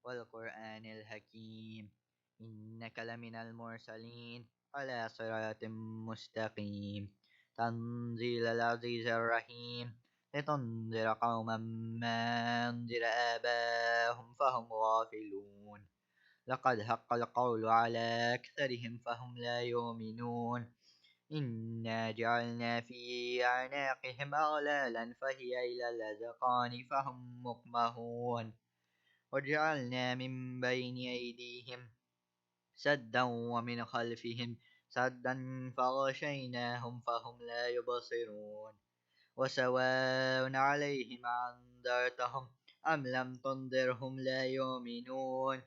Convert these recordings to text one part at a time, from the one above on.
والقرآن الحكيم إنك لمن المرسلين على صراط مستقيم تنزيل العزيز الرحيم لتنذر قوما ما أنذر آباهم فهم غافلون لقد حق القول على أكثرهم فهم لا يؤمنون إنا جعلنا في أعناقهم أغلالا فهي إلى الأذقان فهم مقمحون وجعلنا من بين أيديهم سدا ومن خلفهم سدا فغشيناهم فهم لا يبصرون وسواء عليهم أنذرتهم أم لم تنذرهم لا يؤمنون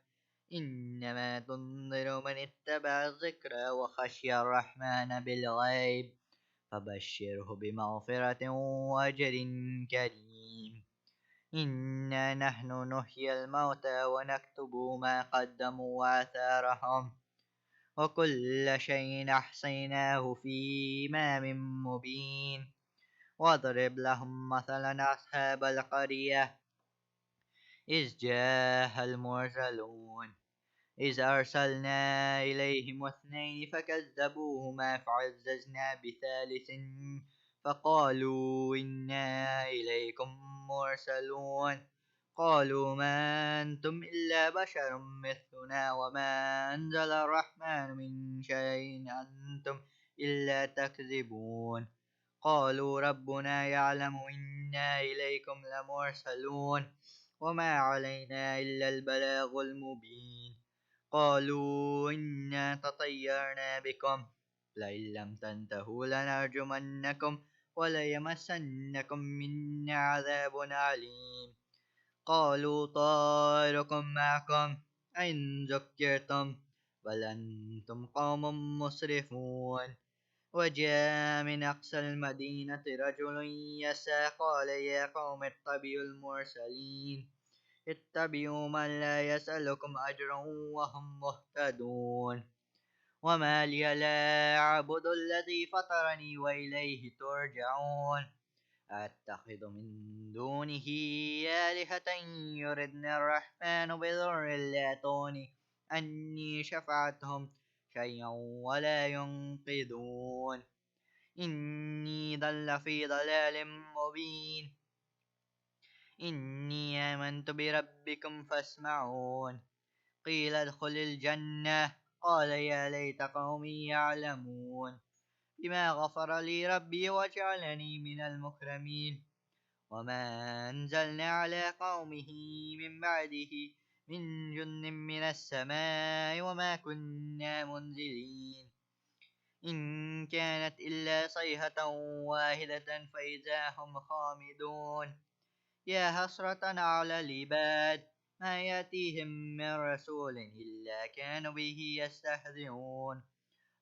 إنما تنذر من اتبع الذكر وخشي الرحمن بالغيب فبشره بمغفرة وأجر كريم إنا نحن نحيي الموتى ونكتب ما قدموا وآثارهم وكل شيء أحصيناه في إمام مبين واضرب لهم مثلا أصحاب القرية إذ جاء المرسلون إذ أرسلنا إليهم اثنين فكذبوهما فعززنا بثالث فقالوا إنا إليكم مرسلون قالوا ما أنتم إلا بشر مثلنا وما أنزل الرحمن من شيء أنتم إلا تكذبون قالوا ربنا يعلم إنا إليكم لمرسلون وما علينا إلا البلاغ المبين قالوا إنا تطيرنا بكم لئن لم تنتهوا لنرجمنكم وليمسنكم منا عذاب أليم قالوا طائركم معكم أئن ذكرتم بل أنتم قوم مسرفون وجاء من أقصى المدينة رجل يسعى قال يا قوم اتبعوا المرسلين اتبعوا من لا يسألكم أجرا وهم مهتدون وما لي لا أعبد الذي فطرني وإليه ترجعون أتخذ من دونه آلهة يردن الرحمن بضر لا تغني أني شفعتهم شيئا ولا ينقذون إني ضل في ضلال مبين إني آمنت بربكم فاسمعون قيل ادخل الجنة قال يا ليت قومي يعلمون بما غفر لي ربي وجعلني من المكرمين وما أنزلنا على قومه من بعده من جند من السماء وما كنا منزلين إن كانت إلا صيحة واحدة فإذا هم خامدون يا حسرة على العباد ما يأتيهم من رسول إلا كانوا به يستهزئون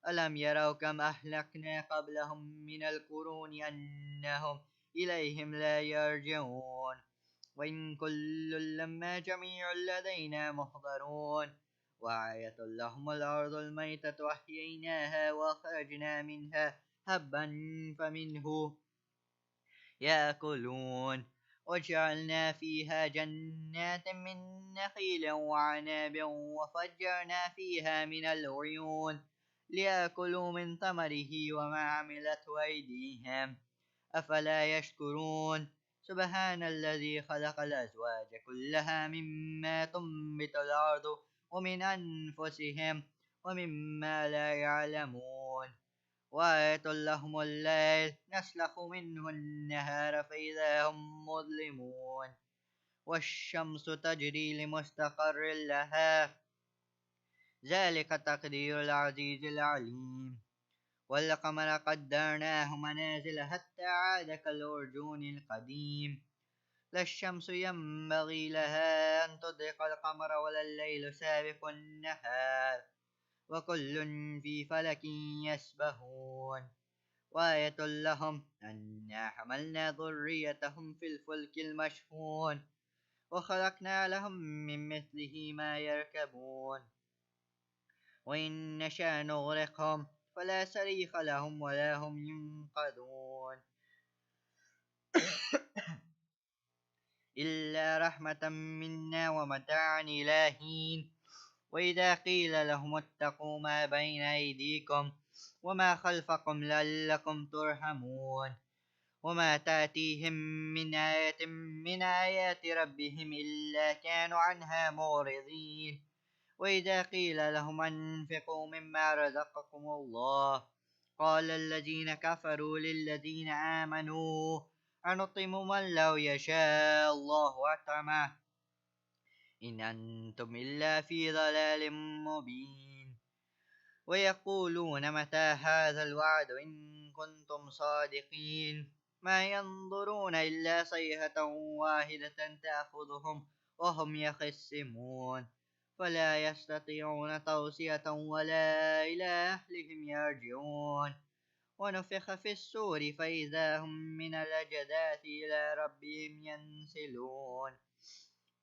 ألم يروا كم أهلكنا قبلهم من القرون أنهم إليهم لا يرجعون وإن كل لما جميع لدينا محضرون وآية لهم الأرض الميتة أحييناها وأخرجنا منها هبا فمنه يأكلون وجعلنا فيها جنات من نخيل وعناب وفجرنا فيها من العيون ليأكلوا من ثمره وما عملته أيديهم أفلا يشكرون سبحان الذي خلق الأزواج كلها مما تنبت الأرض ومن أنفسهم ومما لا يعلمون وآية لهم الليل نسلخ منه النهار فإذا هم مظلمون والشمس تجري لمستقر لها ذلك تقدير العزيز العليم والقمر قدرناه منازل حتى عاد كالأرجون القديم لا الشمس ينبغي لها أن تدرك القمر ولا الليل سابق النهار وكل في فلك يسبحون وآية لهم أنا حملنا ذريتهم في الفلك المشحون وخلقنا لهم من مثله ما يركبون وإن نشأ نغرقهم فلا صريخ لهم ولا هم ينقذون إلا رحمة منا ومتاعا إلى حين. وإذا قيل لهم اتقوا ما بين أيديكم وما خلفكم لعلكم ترحمون وما تأتيهم من آية من آيات ربهم إلا كانوا عنها معرضين. وإذا قيل لهم أنفقوا مما رزقكم الله قال الذين كفروا للذين آمنوا أنطعم من لو يشاء الله أطعمه إن أنتم إلا في ضلال مبين. ويقولون متى هذا الوعد إن كنتم صادقين ما ينظرون إلا صيحة واحدة تأخذهم وهم يخصمون فلا يستطيعون توصية ولا إلى أهلهم يرجعون. ونفخ في السور فإذا هم من الأجداث إلى ربهم ينسلون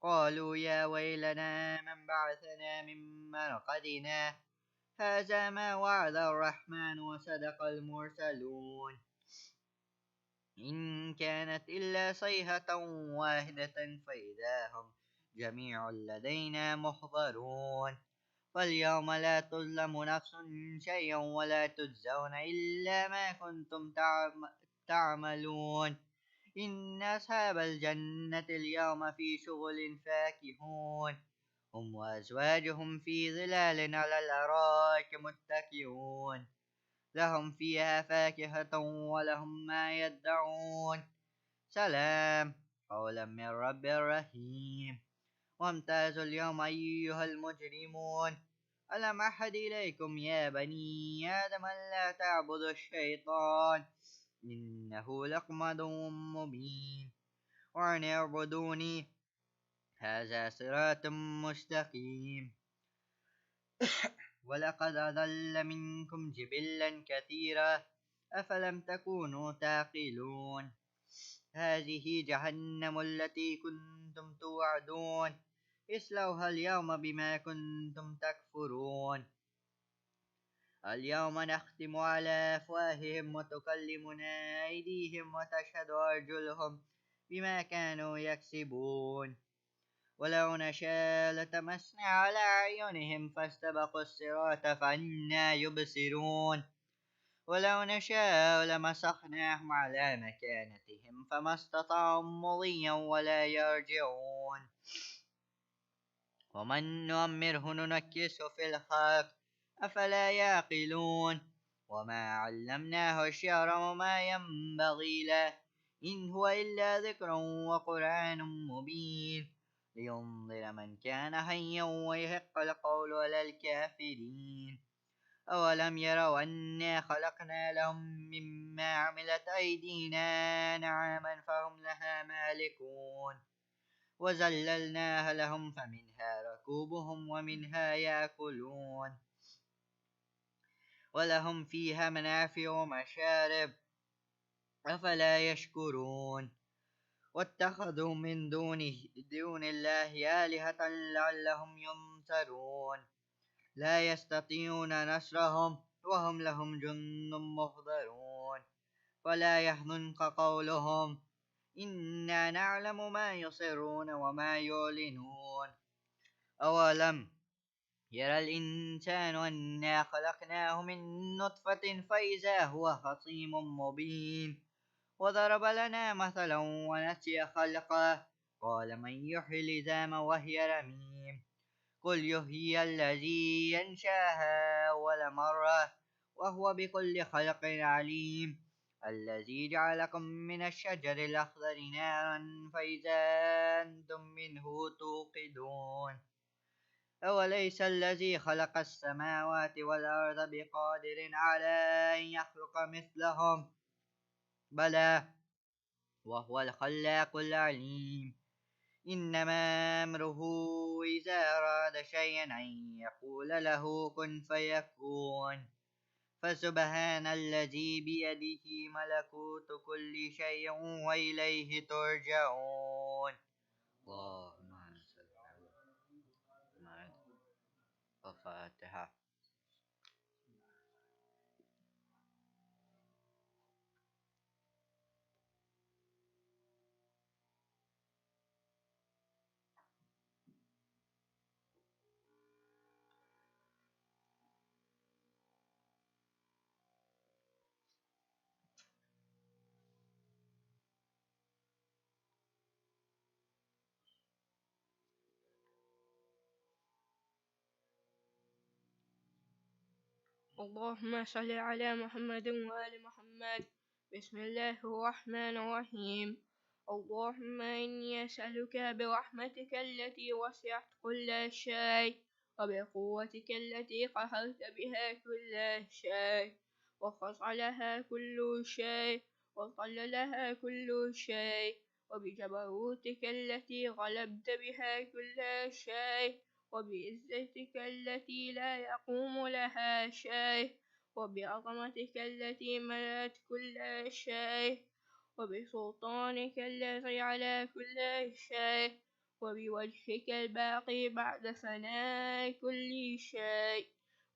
قالوا يا ويلنا من بعثنا من مرقدنا هذا ما وعد الرحمن وصدق المرسلون إن كانت إلا صيحة واحدة فإذا هم جميع لدينا محضرون. فاليوم لا تظلم نفس شيئا ولا تجزون إلا ما كنتم تعملون. إن أصحاب الجنة اليوم في شغل فاكهون هم وأزواجهم في ظلال على الأرائك متكئون لهم فيها فاكهة ولهم ما يدعون سلام قولا من رب رحيم. وامتازوا اليوم أيها المجرمون ألم أحد إليكم يا بني آدم ألا تعبدوا الشيطان إنه لكم عدو مبين وأن اعبدوني هذا صراط مستقيم. ولقد أضل منكم جبلا كثيرا أفلم تكونوا تعقلون. هذه جهنم التي كنتم توعدون اصلوها اليوم بما كنتم تكفرون. اليوم نختم على أفواههم وتكلمنا أيديهم وتشهد أرجلهم بما كانوا يكسبون. ولو نشاء لتمسنا على أعينهم فاستبقوا الصراط فأنى يبصرون. ولو نشاء لمسخناهم على مكانتهم فما استطاعوا مضيا ولا يرجعون. ومن نؤمره ننكسه في الخلق أفلا يعقلون. وما علمناه الشعر وما ينبغي له إن هو إلا ذكر وقرآن مبين لينظر من كان حيا ويحق القول على الكافرين. أولم يروا أنا خلقنا لهم مما عملت أيدينا نعاما فهم لها مالكون وذللناها لهم فمنها ركوبهم ومنها يأكلون ولهم فيها منافع ومشارب أفلا يشكرون. واتخذوا من دون الله آلهة لعلهم ينصرون لا يستطيعون نصرهم وهم لهم جند محضرون. فلا يحزنك قولهم إنا نعلم ما يصرون وما يعلنون. أولم يرى الإنسان أنا خلقناه من نطفة فإذا هو خصيم مبين وضرب لنا مثلا ونسي خلقه قال من يحيي العظام وهي رميم قل يحيي الذي ينشاها أول مرة وهو بكل خلق عليم الذي جعلكم من الشجر الأخضر نارا فإذا أنتم منه توقدون. أوليس الذي خلق السماوات والأرض بقادر على أن يخلق مثلهم بلى وهو الخلاق العليم. إنما أمره إذا أراد شيئا أن يقول له كن فيكون. فسبحان الذي بيده ملكوت كل شيء وإليه ترجعون. اللهم صل على محمد. الفاتحة. اللهم صل على محمد وآل محمد. بسم الله الرحمن الرحيم. اللهم إني أسألك برحمتك التي وسعت كل شيء، وبقوتك التي قهرت بها كل شيء، وخضع لها كل شيء، وقل لها كل شيء، وبجبروتك التي غلبت بها كل شيء، وبعزتك التي لا يقوم لها شيء، وبعظمتك التي ملأت كل شيء، وبسلطانك الذي على كل شيء، وبوجهك الباقي بعد فناء كل شيء،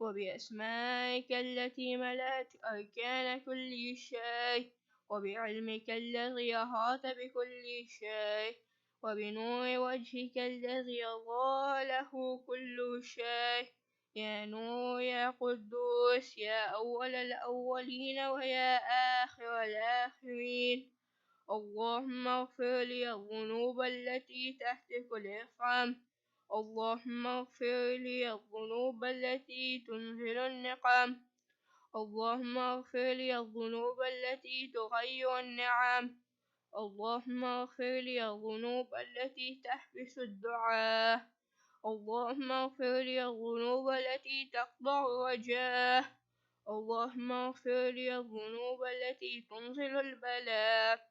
وبأسمائك التي ملأت أركان كل شيء، وبعلمك الذي أحاط بكل شيء، وبنور وجهك الذي أضاء له كل شيء. يا نور يا قدوس يا أول الأولين ويا آخر الآخرين. اللهم اغفر لي الذنوب التي تهتك الإثم. اللهم اغفر لي الذنوب التي تنزل النقم. اللهم اغفر لي الذنوب التي تغير النعم. اللهم اغفر لي الذنوب التي تحبس الدعاء. اللهم اغفر لي الذنوب التي تقطع الرجاء. اللهم اغفر لي الذنوب التي تنزل البلاء.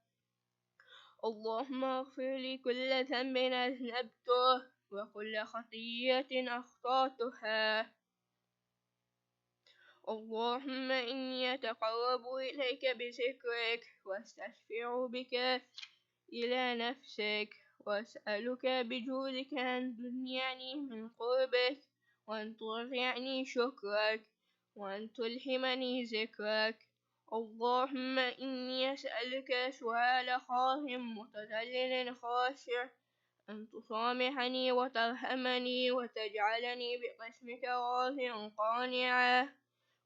اللهم اغفر لي كل ذنب أذنبته وكل خطيئة أخطأتها. اللهم إني أتقرب إليك بذكرك، واستشفع بك إلى نفسك، وأسألك بجودك أن تدنيني من قربك، وأن ترفعني شكرك، وأن تلهمني ذكرك. اللهم إني أسألك سؤال خاف متذلل خاشع، أن تصامحني وترحمني وتجعلني بقسمك راضيا قانعا،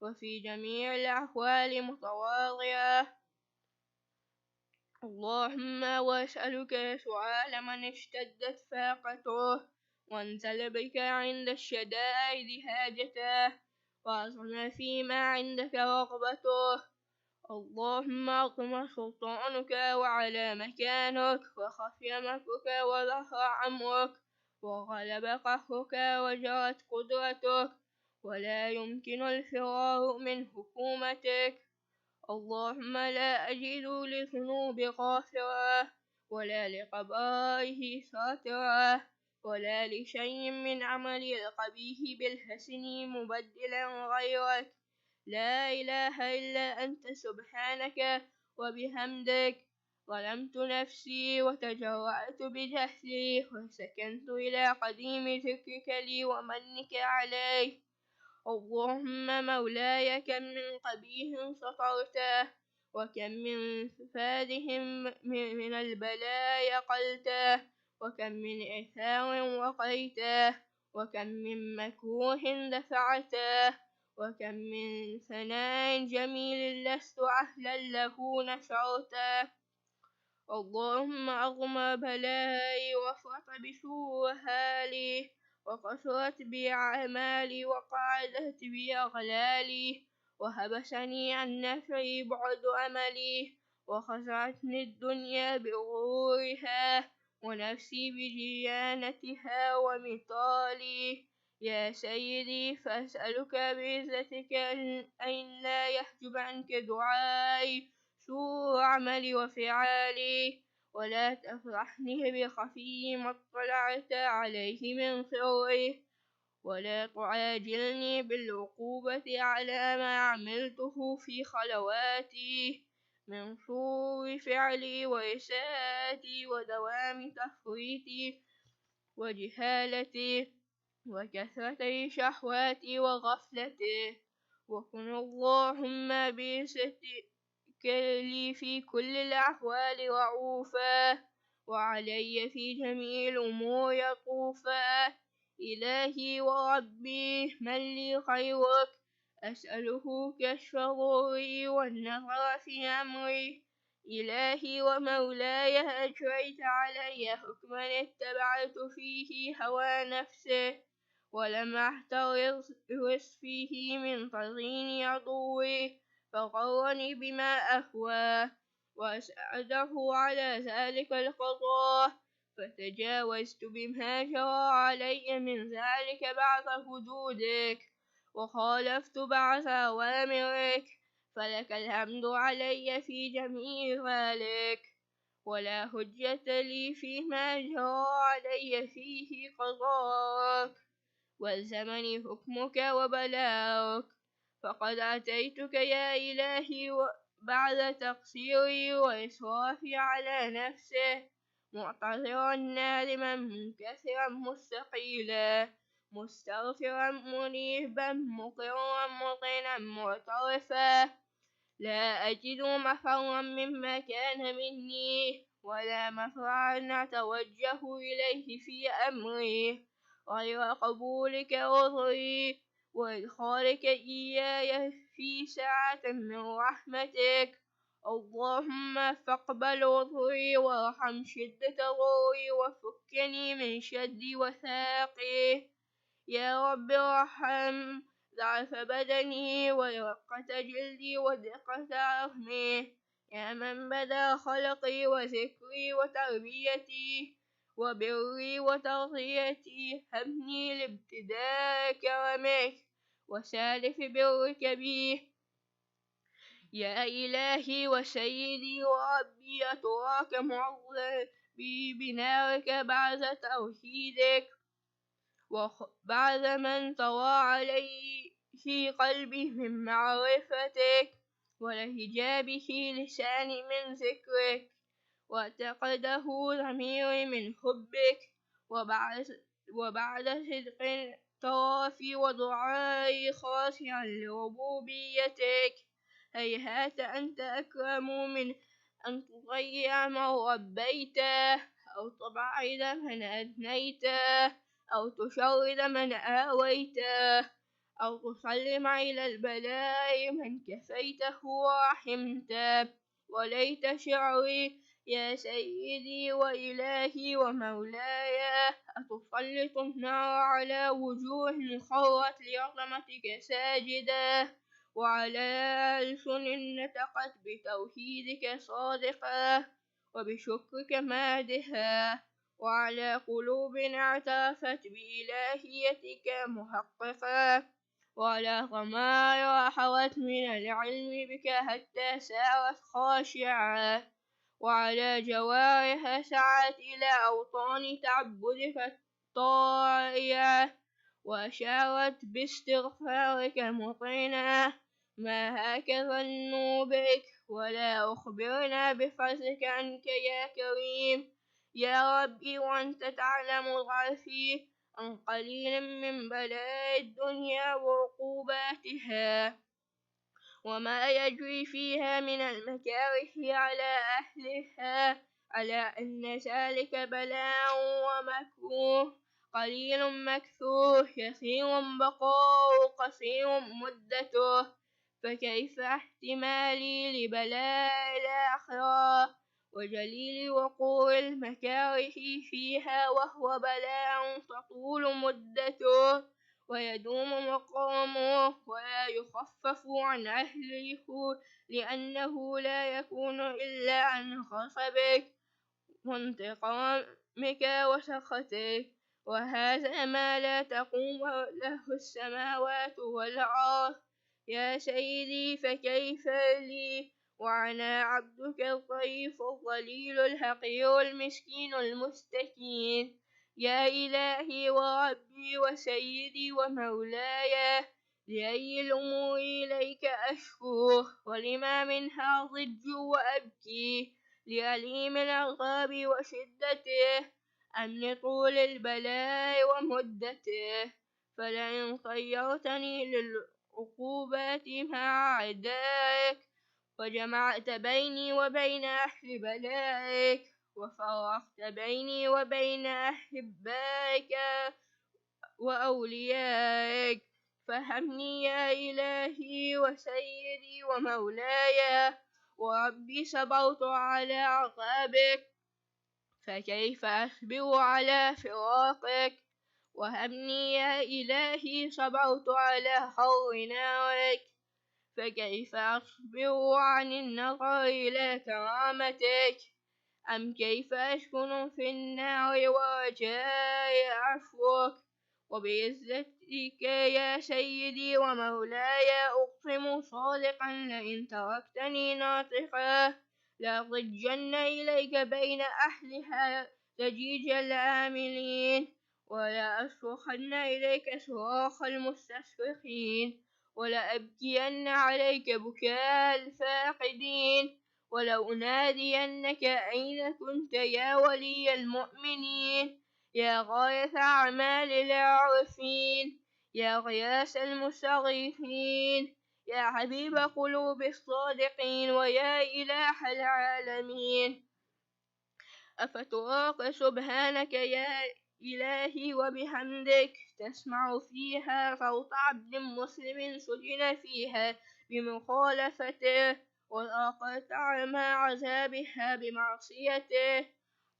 وفي جميع الأحوال متواضعا. اللهم وأسألك سؤال من اشتدت فاقته، وانزل بك عند الشدائد حاجته، وعظم فيما عندك رغبته. اللهم عظم سلطانك وعلى مكانك، وخفي مكرك وظهر عمرك، وغلب قهرك وجرت قدرتك، ولا يمكن الفرار من حكومتك. اللهم لا أجد لذنوب غافرا، ولا لقبائه ساترا، ولا لشيء من عملي القبيح بالحسن مبدلا غيرك. لا إله إلا أنت سبحانك وبحمدك. ظلمت نفسي وتجرأت بجهلي، وسكنت إلى قديم ذكرك لي ومنك علي. اللهم مولاي كم من قبيح سطرته، وكم من فادهم من البلاء قلته، وكم من إثار وقيته، وكم من مكروه دفعته، وكم من ثناء جميل لست أهلا له نشرته. اللهم أغمى بلائي وفرط بسوء حالي، وقصرت بي أعمالي، وقعدت بي أغلالي، وهبسني عن نفعي بعد أملي، وخزعتني الدنيا بغرورها، ونفسي بجيانتها ومطالي. يا سيدي فأسألك بعزتك أن لا يحجب عنك دعائي سوء عملي وفعالي، ولا تفضحني بخفي ما اطلعت عليه من سوءه، ولا تعاجلني بالعقوبة على ما عملته في خلواتي من سوء فعلي وإساءتي ودوام تفريطي وجهالتي وكثرة شهواتي وغفلتي. وكن اللهم بعزتك لي في كل الأحوال رعوفا، وعلي في جميع الأمور يطوفا. إلهي وربي من لي خيرك، أسأله كشف ضري والنظر في أمري. إلهي ومولاي أجريت علي حكما اتبعت فيه هوى نفسه، ولم أحترز وصفه من طغين عدوي فغرني بما أهوى وأسعده على ذلك القضاء فتجاوزت بما جرى علي من ذلك بعد حدودك وخالفت بعض أوامرك فلك الحمد علي في جميع ذلك ولا حجة لي فيما جرى علي فيه قضاءك والزمني حكمك وبلاغك فقد أتيتك يا إلهي بعد تقصيري وإسرافي على نفسه معتذرا نادما منكسرا مستقيلا مستغفرا منيبا مقرا مطينا معترفا لا أجد مفرا مما كان مني ولا مفرعا أتوجه إليه في أمري غير قبولك عذري وإدخالك إياي في ساعة من رحمتك اللهم فاقبل عذري وارحم شدة ضري وفكني من شد وثاقي يا رب ارحم ضعف بدني ورقة جلدي ودقة عظمي يا من بدا خلقي وذكري وتربيتي وبري وتغطيتي هبني لابتداء كرمك وسالف برك بي يا إلهي وسيدي وربي أتراك معذبي بنارك بعد توحيدك وبعد من طوى عليه قلبي من معرفتك ولهجا به لساني من ذكرك واعتقده ضميري من حبك وبعد صدق طوافي ودعائي خاشعا لربوبيتك هيهات أنت أكرم من أن تضيع من ربيته أو تبعد من أدنيته أو تشرد من آويته أو تسلم إلى البلاء من كفيته ورحمته وليت شعري يا سيدي وإلهي ومولاي أتسلط النار على وجوه خرت لعظمتك ساجدة وعلى ألسن نطقت بتوحيدك صادقة وبشكرك مادها وعلى قلوب اعترفت بإلهيتك محققة وعلى ضمائر أحوت من العلم بك حتى سارت خاشعة وعلى جوارح سعت إلى أوطان تعبدك الطائعة وأشارت باستغفارك مطينا ما هكذا النوبك ولا أخبرنا بفضلك عنك يا كريم يا ربي وأنت تعلم ضعفي عن قليل من بلاء الدنيا وعقوباتها وما يجري فيها من المكاره على أهلها على أن ذلك بلاء ومكروه قليل مكثور كثير بقاء قصير مدته فكيف احتمالي لبلاء الآخرة وجليل وقوع المكاره فيها وهو بلاء تطول مدته ويدوم مقامه ولا يخفف عن أهله لأنه لا يكون إلا عن غضبك وانتقامك وسخطك وهذا ما لا تقوم له السماوات والأرض يا سيدي فكيف لي وأنا عبدك الضعيف الظليل الحقير المسكين المستكين يا إلهي وربي وسيدي ومولاي لأي الأمور إليك أشكو ولما منها ضج وأبكي لأليم العذاب وشدته أم لطول البلاء ومدته فلئن خيرتني للعقوبات مع أعدائك وجمعت بيني وبين أهل بلائك وفرقت بيني وبين أحبائك وأوليائك فهمني يا إلهي وسيدي ومولاي وربي صبرت على عذابك فكيف أصبر على فراقك وهبني يا إلهي صبرت على حر نارك، فكيف أصبر عن النظر إلى كرامتك؟ أم كيف أسكن في النار ورجاء عفوك؟ وبعزتك يا سيدي ومولاي أقسم صادقا لئن تركتني ناطقا لأضجن إليك بين أهلها ضجيج العاملين، ولا أصرخن إليك صراخ المستصرخين، ولأبكين عليك بكاء الفاقدين، ولأنادينك أين كنت يا ولي المؤمنين، يا غاية أعمال العارفين، يا غياث المستغيثين، يا حبيب قلوب الصادقين، ويا إله العالمين. أفتراك سبحانك يا إلهي وبحمدك تسمع فيها صوت عبد مسلم سجن فيها بمخالفته، وذاقت مع عذابها بمعصيته،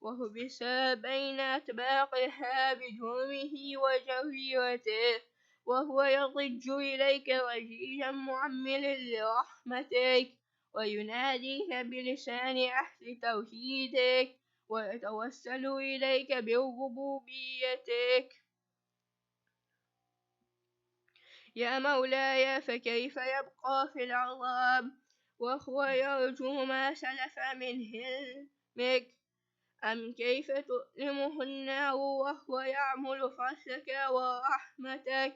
وحبس بين أطباقها بجرمه وجريرته، وهو يضج إليك وجيها معمل لرحمتك، ويناديك بلسان أهل توحيدك، ويتوسل إليك بربوبيتك. يا مولاي فكيف يبقى في العذاب وهو يرجو ما سلف من حلمك؟ أم كيف تؤلمه النار وهو يعمل فضلك ورحمتك؟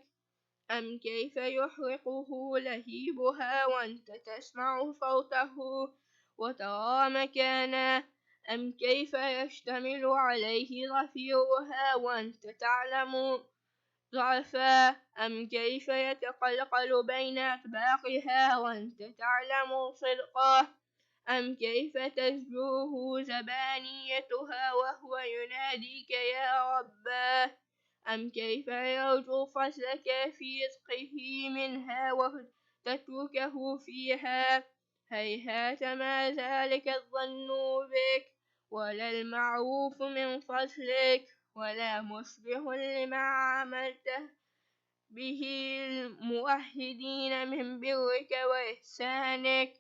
أم كيف يحرقه لهيبها وأنت تسمع صوته وترى مكانه؟ أم كيف يشتمل عليه ظفيرها وأنت تعلم ضعفا؟ أم كيف يتقلقل بين أطباقها وأنت تعلم صدقه؟ أم كيف تزجره زبانيتها وهو يناديك يا رباه؟ أم كيف يرجو فضلك في رزقه منها وتتركه فيها؟ هيهات ما ذلك الظن بك، ولا المعروف من فضلك، ولا مشبه لما عملته به الموحدين من برك وإحسانك،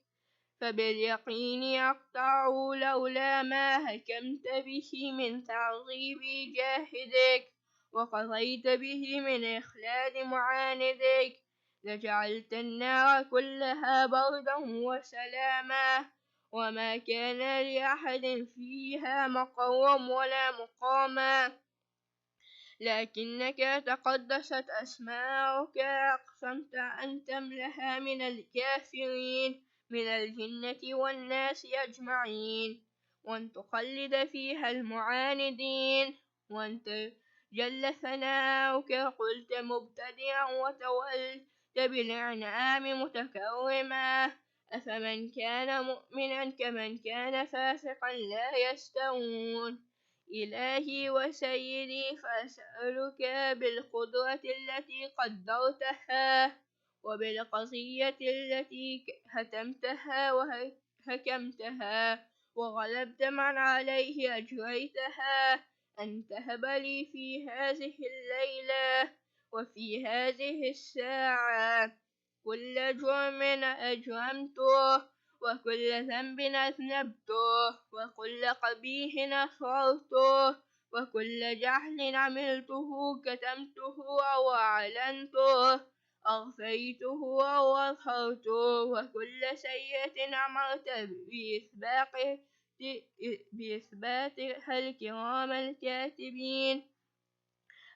فباليقين يقطع لولا ما حكمت به من تعظيم جاهدك وقضيت به من إخلاد معاندك، لجعلت النار كلها بردا وسلاما، وما كان لأحد فيها مقوم ولا مقاما، لكنك تقدست أسماؤك أقسمت أن تملها من الكافرين من الجنة والناس أجمعين، وأن تخلد فيها المعاندين، وأنت جل ثناؤك قلت مبتدئا وتولت بالإنعام متكرما، أفمن كان مؤمنا كمن كان فاسقا لا يستوون. إلهي وسيدي فأسألك بالقدرة التي قدرتها وبالقضية التي هتمتها وحكمتها وغلبت من عليه أجريتها، أن تهب لي في هذه الليلة وفي هذه الساعة كل جرم أجرمته، وكل ذنب أذنبته، وكل قبيح أسررته، وكل جهل عملته كتمته أو أعلنته، أخفيته أو أظهرته، وكل سيئة أمرت بإثباتها الكرام الكاتبين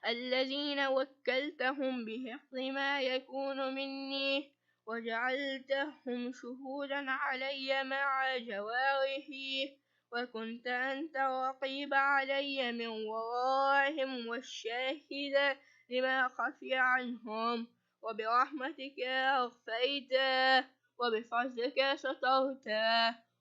الذين وكلتهم بحفظ ما يكون مني، وجعلتهم شهودا علي مع جوارحي، وكنت أنت الرقيب علي من ورائهم والشاهد لما خفي عنهم، وبرحمتك أخفيت وبفضلك سترت،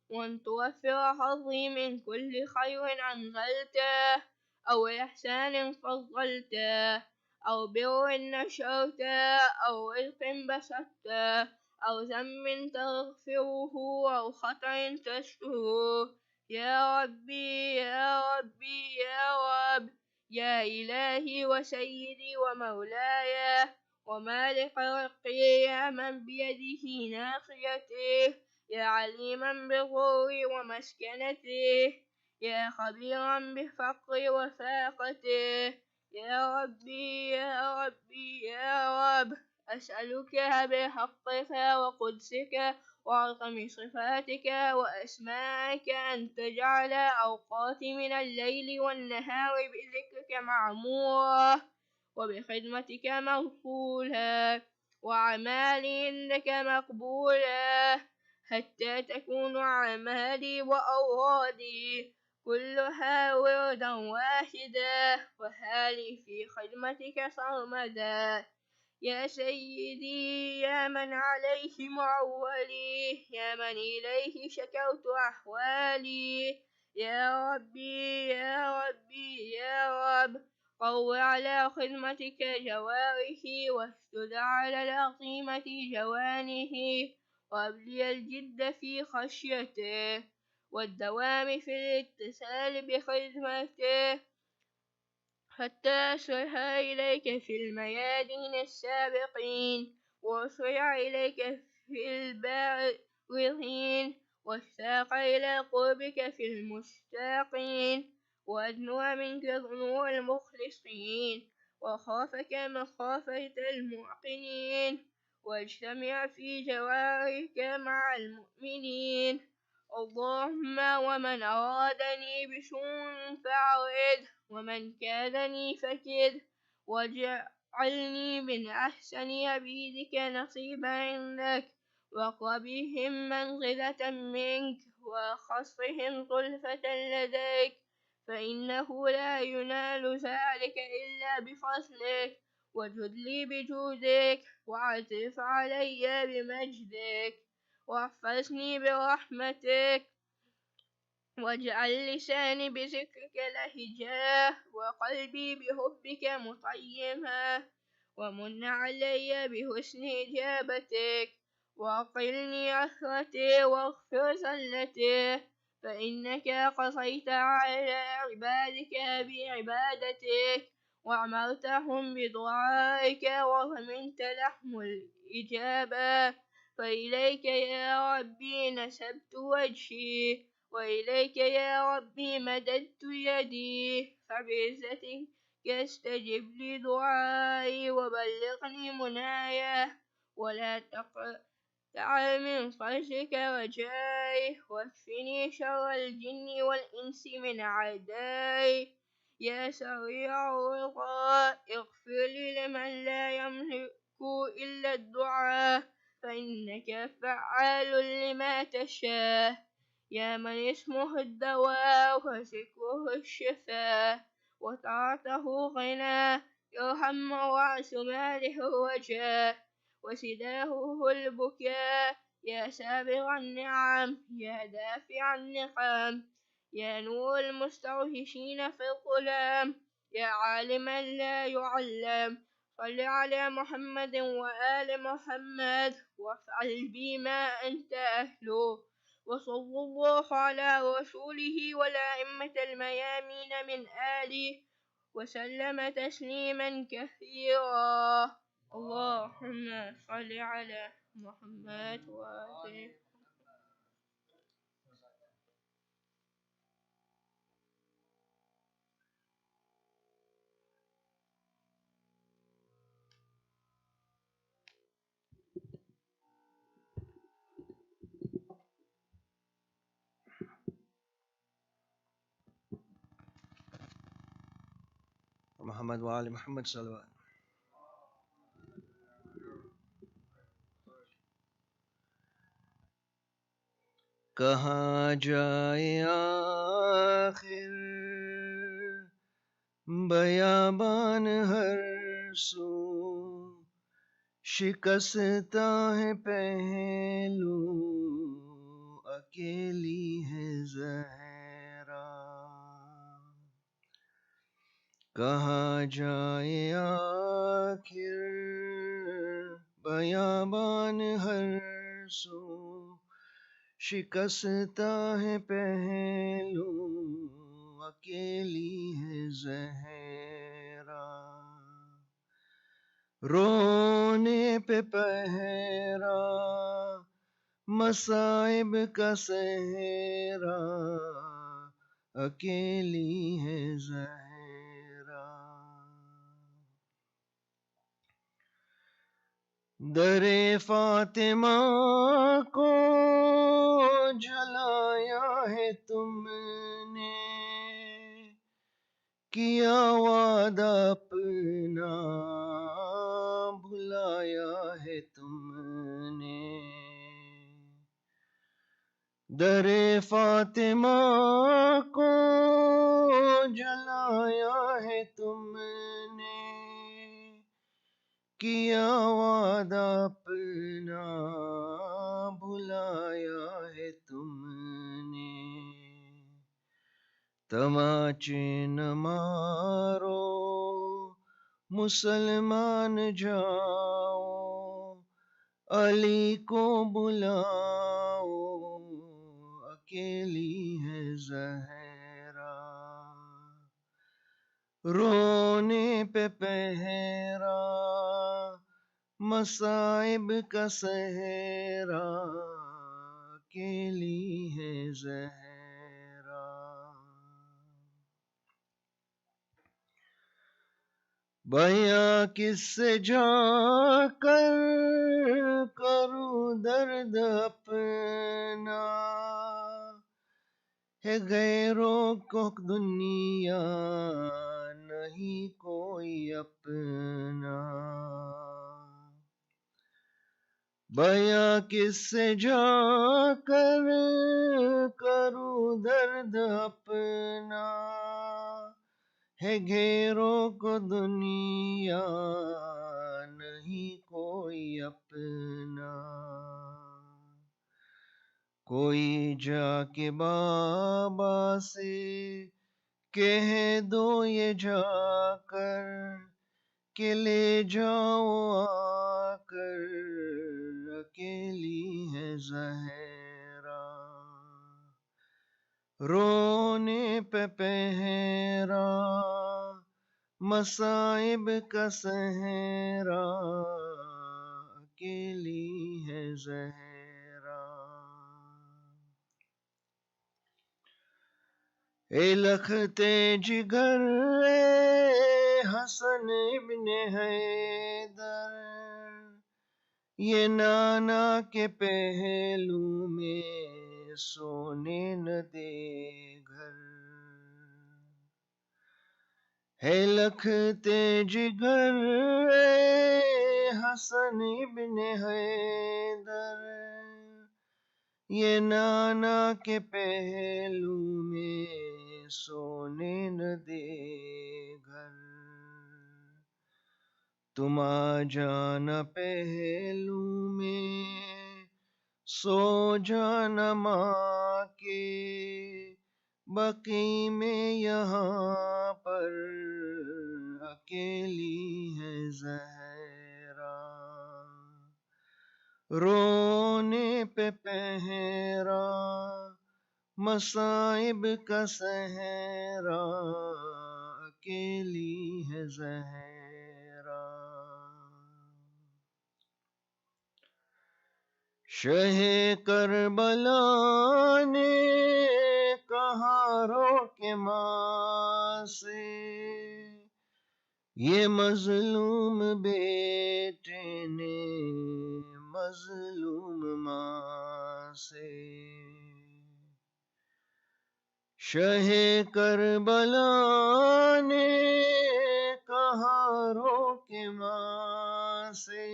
وأن توفر حظي من كل خير أنزلته أو إحسان فضلته أو بر نشرته أو رزق بسطته أو ذنب تغفره أو خطأ تستره، يا ربي يا ربي يا رب، يا إلهي وسيدي ومولاي ومالك رقي، يا من بيده ناصيته، يا عليما بالضر ومسكنته، يا خبيرا بفقر وفاقته، يا ربي يا ربي يا رب، أسألك بحقك وقدسك وعظم صفاتك وأسمائك أن تجعل أوقاتي من الليل والنهار بذكرك معمورة وبخدمتك موصولة وأعمالي عندك مقبولة، حتى تكون أعمالي وأورادي كلها وردا واحدا وحالي في خدمتك صرمدا. يا سيدي يا من عليه معولي، يا من إليه شكوت أحوالي، يا ربي يا ربي يا رب، قو على خدمتك جوارحي واشدد على العظيمة جوانه، وأبلي الجد في خشيته والدوام في الاتصال بخدمته، حتى أسرع إليك في الميادين السابقين وأسرع إليك في البارغين واشتاق إلى قربك في المشتاقين وأدنو منك ذنوب المخلصين وخافك مخافة المعقنين واجتمع في جوارك مع المؤمنين. اللهم ومن أرادني بسوء فأعرض ومن كادني فكد واجعلني من أحسن عبيدك نصيبا عندك وأقربهم منزلة منك وأخصهم زلفة لديك، فإنه لا ينال ذلك إلا بفضلك، وجد لي بجودك وعطف علي بمجدك واحفظني برحمتك، واجعل لساني بذكرك لهجاه وقلبي بحبك مطيما، ومن علي بحسن إجابتك وأقلني عثرتي واغفر زلتي، فإنك قضيت على عبادك بعبادتك وأمرتهم بدعائك وضمنت لهم الإجابة، فإليك يا ربي نسبت وجهي وإليك يا ربي مددت يدي، فبعزتك استجب لي دعائي وبلغني منايا، ولا تقطع من فضلك رجائي، واكفني شر الجن والإنس من عدائي. يا سريع الرضا اغفر لي لمن لا يملك إلا الدعاء، فإنك فعال لما تشاء. يا من اسمه الدواء وذكره الشفاء وطاعته غنى، ارحم رأس ماله الرجاء وسداهه البكاء. يا سابغ النعم يا دافع النقم، يا نور المستوحشين في الظلام، يا عالما لا يعلم، صل على محمد وآل محمد وافعل بما أنت أهله، وصلى الله على رسوله والأئمة الميامين من آله وسلم تسليما كثيرا. اللهم صل على محمد وآله. محمد وآل محمد صلوات. कहाँ जाए आखिर बयाबान हर सू, शिकस्ता है पहलू अकेली है ज़हरा। कहाँ जाए आखिर बयाबान हर सू, शिकस्ता है पहलू अकेली है Zahra. رونے پہ پہرا مصائب کا صحرا اکیلی ہے زہرا در فاطمہ کو جلایا ہے تم نے کیا وعدہ اپنا بھلایا ہے تم نے در فاطمہ کو جلایا ہے تم نے کیا وعدہ اپنا بھلایا ہے تم نے تماچے نہ مارو مسلمان جاؤ علی کو بلاؤ اکیلی ہے زہرا رونے پہ پہرا مصائب کا صحرا اکیلی ہے زہرا بیاں کس سے جا کر کروں درد اپنا ہے غیروں کو دنیا نہیں کوئی اپنا بیاں کس سے جا کر کروں درد اپنا ہے گھیروں کو دنیا نہیں کوئی اپنا کوئی جا کے بابا سے کہہ دو یہ جا کر کہ لے جاؤ آ کر اکیلی ہے زہرا رونے پہ پہرا مصائب کا صحرا اکیلی ہے زہرا اے لختے جگر اے حسن ابن حیدر یہ نانا کے پہلو میں سونے نہ دے گھر ہے لکھتے جگر اے حسن ابن حیدر یہ نانا کے پہلو میں سونے نہ دے گھر تم آ جانا پہلو میں سو جانا ماں کے بقی میں یہاں پر اکیلی ہے زہرا رونے پہ پہرا مصائب کا صحرا اکیلی ہے زہرا شہ کربلا نے کہا رو کے ماں سے یہ مظلوم بیٹے نے مظلوم ماں سے شہ کربلا نے کہا رو کے ماں سے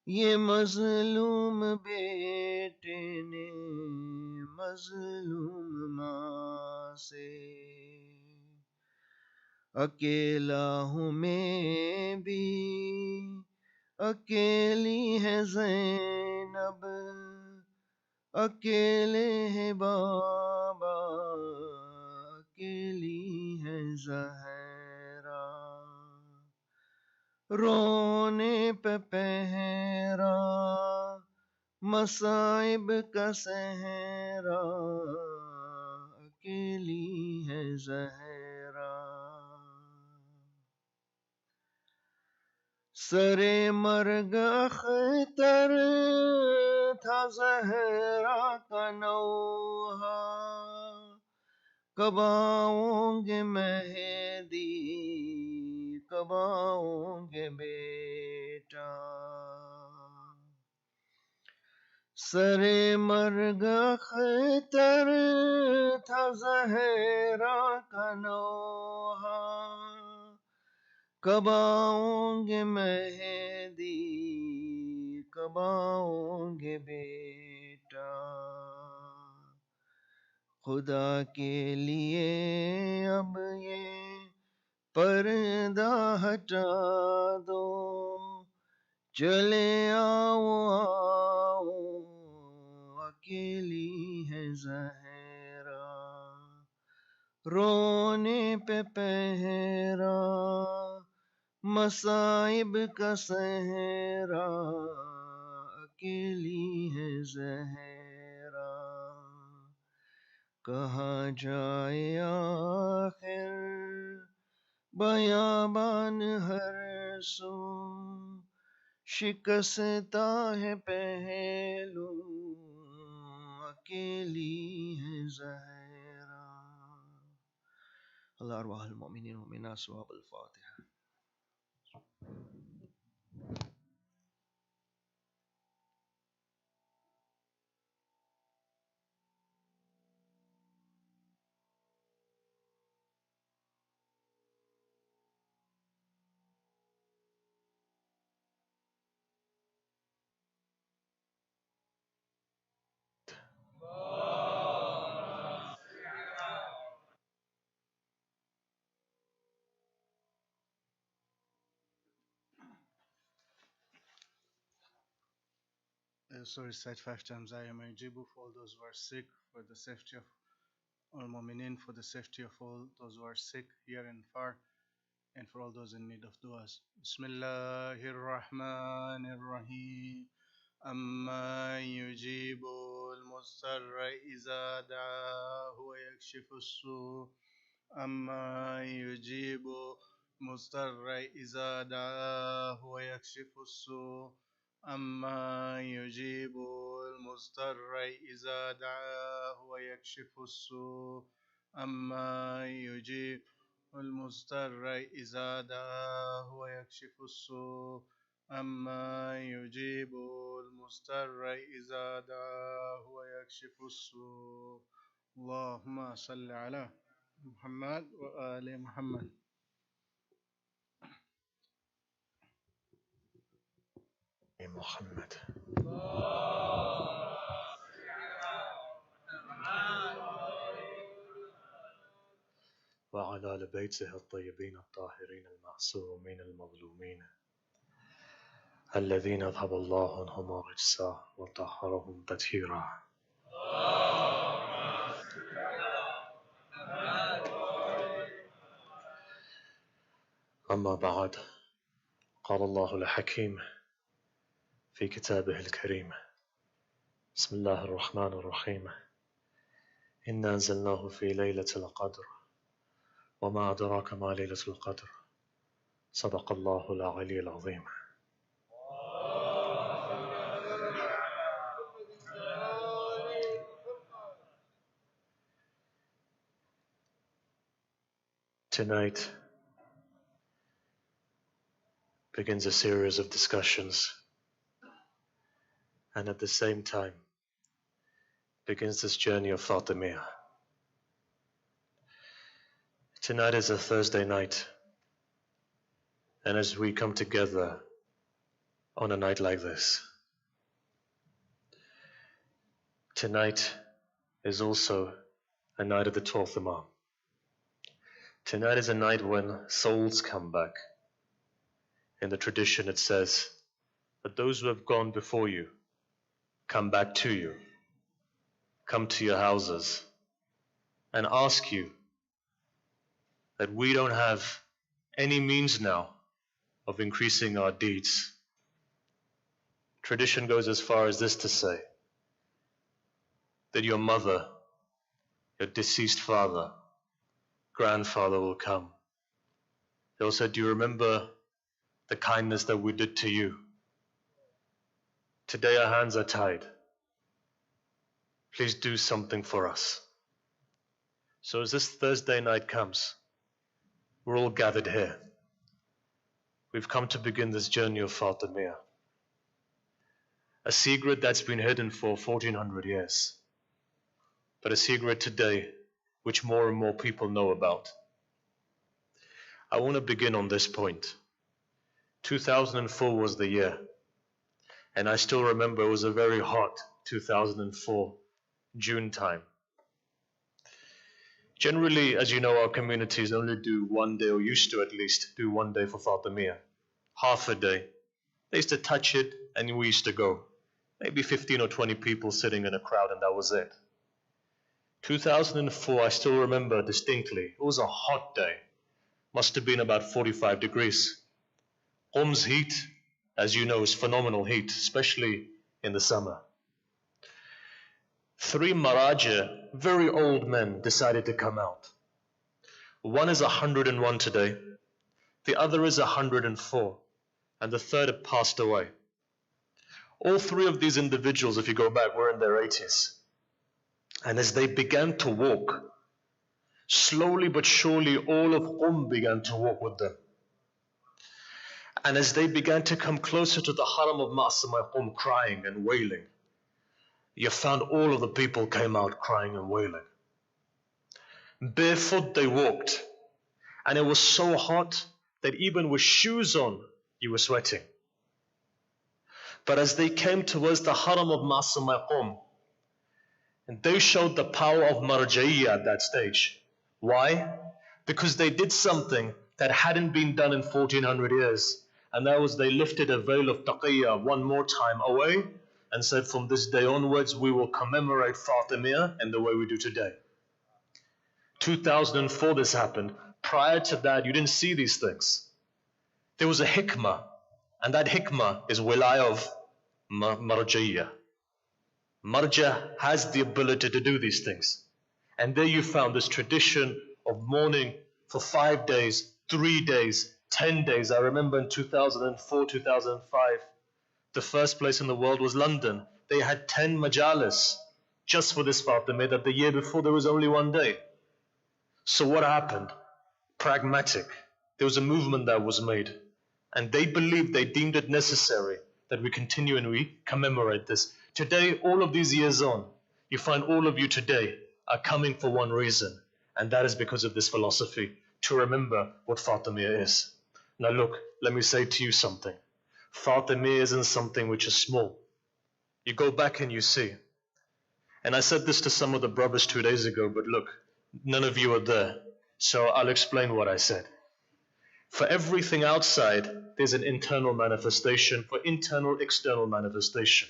یہ مظلوم بیٹے نے مظلوم ماں سے اکیلا ہوں میں بھی اکیلی ہے زینب اکیلے ہے بابا اکیلی ہے زہرا رونے پہ پہرا مصائب کا صحرا اکیلی ہے زہرا سرے مرگ اختر تھا زہرا کا نوحہ کب آؤں گے مہدی کب آؤں گے بیٹا سرے مرگ اختر تھا زہرا کا نوحہ کب آؤں گے مہدی کب آؤں گے بیٹا خدا کے لیے اب یہ پردہ ہٹا دو چلے آؤ آؤ اکیلی ہے زہرا رونے پہ پہرا مصائب کا صحرا اکیلی ہے زہرا کہاں جائے آخر بیابان ہر سو شکستہ ہے پہلو اکیلی ہے زہرا اللہ ارواح المؤمنین والمؤمنات ثواب الفاتحہ So recite 5 times I am Ajibu for all those who are sick, for the safety of all mu'minin, for the safety of all those who are sick here and far, and for all those in need of du'as. Bismillahir Rahmanir Rahim. أما يجيب المضطر إذا دعاه ويكشف السوء أما يجيب المضطر إذا دعاه ويكشف السوء أما يجيب المضطر إذا دعاه ويكشف السوء أما يجيب المضطر إذا دعاه ويكشف السوء أما يجيب المضطر إذا دعاه ويكشف السوء اللهم صل على محمد وآل محمد. محمد وعلى آل بيته الطيبين الطاهرين المعصومين المظلومين الذين أذهب الله عنهم الرجس وطهرهم تطهيرا. أما بعد قال الله الحكيم في كتابه الكريم بسم الله الرحمن الرحيم إنا أنزلناه في ليلة القدر وما أدراك ما ليلة القدر صدق الله العلي العظيم. Tonight begins a series of discussions, and at the same time begins this journey of Fatimiyya. Tonight is a Thursday night, and as we come together on a night like this, tonight is also a night of the 12th Imam. Tonight is a night when souls come back. In the tradition it says that those who have gone before you come back to you, come to your houses and ask you that we don't have any means now of increasing our deeds. Tradition goes as far as this to say that your mother, your deceased father, grandfather will come. They'll say, do you remember the kindness that we did to you. Today our hands are tied. Please do something for us. So as this Thursday night comes, we're all gathered here. We've come to begin this journey of Fatimiyya, a secret that's been hidden for 1400 years, but a secret today which more and more people know about. I want to begin on this point. 2004 was the year, and I still remember it was a very hot 2004 June time. Generally, as you know, our communities only do one day, or used to at least do one day for Fatimiyya, half a day. They used to touch it and we used to go. Maybe 15 or 20 people sitting in a crowd, and that was it. 2004, I still remember distinctly. It was a hot day. Must have been about 45 degrees. Qum's heat, as you know, is phenomenal heat, especially in the summer. 3 Maraja, very old men, decided to come out. One is 101 today, the other is 104, and the third had passed away. All 3 of these individuals, if you go back, were in their 80s. And as they began to walk, slowly but surely all of Qum began to walk with them. And as they began to come closer to the Haram of Ma'asama Qum, crying and wailing, you found all of the people came out crying and wailing. Barefoot they walked, and it was so hot that even with shoes on, you were sweating. But as they came towards the Haram of Ma'asama Qum, and they showed the power of Marja'iyya at that stage. Why? Because they did something that hadn't been done in 1400 years, and that was they lifted a veil of taqiyya one more time away and said, from this day onwards we will commemorate Fatimiyya in the way we do today. 2004 this happened. Prior to that, you didn't see these things. There was a hikmah, and that hikmah is wilayah of Marja'iyya. Marja has the ability to do these things. And there you found this tradition of mourning for 5 days, 3 days, 10 days. I remember in 2004, 2005, the first place in the world was London. They had 10 majalis just for this Fatimiyya, that the year before there was only 1 day. So what happened? Pragmatic. There was a movement that was made. And they believed, they deemed it necessary that we continue and we commemorate this. Today, all of these years on, you find all of you today are coming for one reason, and that is because of this philosophy, to remember what Fatimiyya is. Now look, let me say to you something. Fatimiyya isn't something which is small. You go back and you see. And I said this to some of the brothers 2 days ago, but look, none of you are there, so I'll explain what I said. For everything outside, there's an internal manifestation. For internal, external manifestation.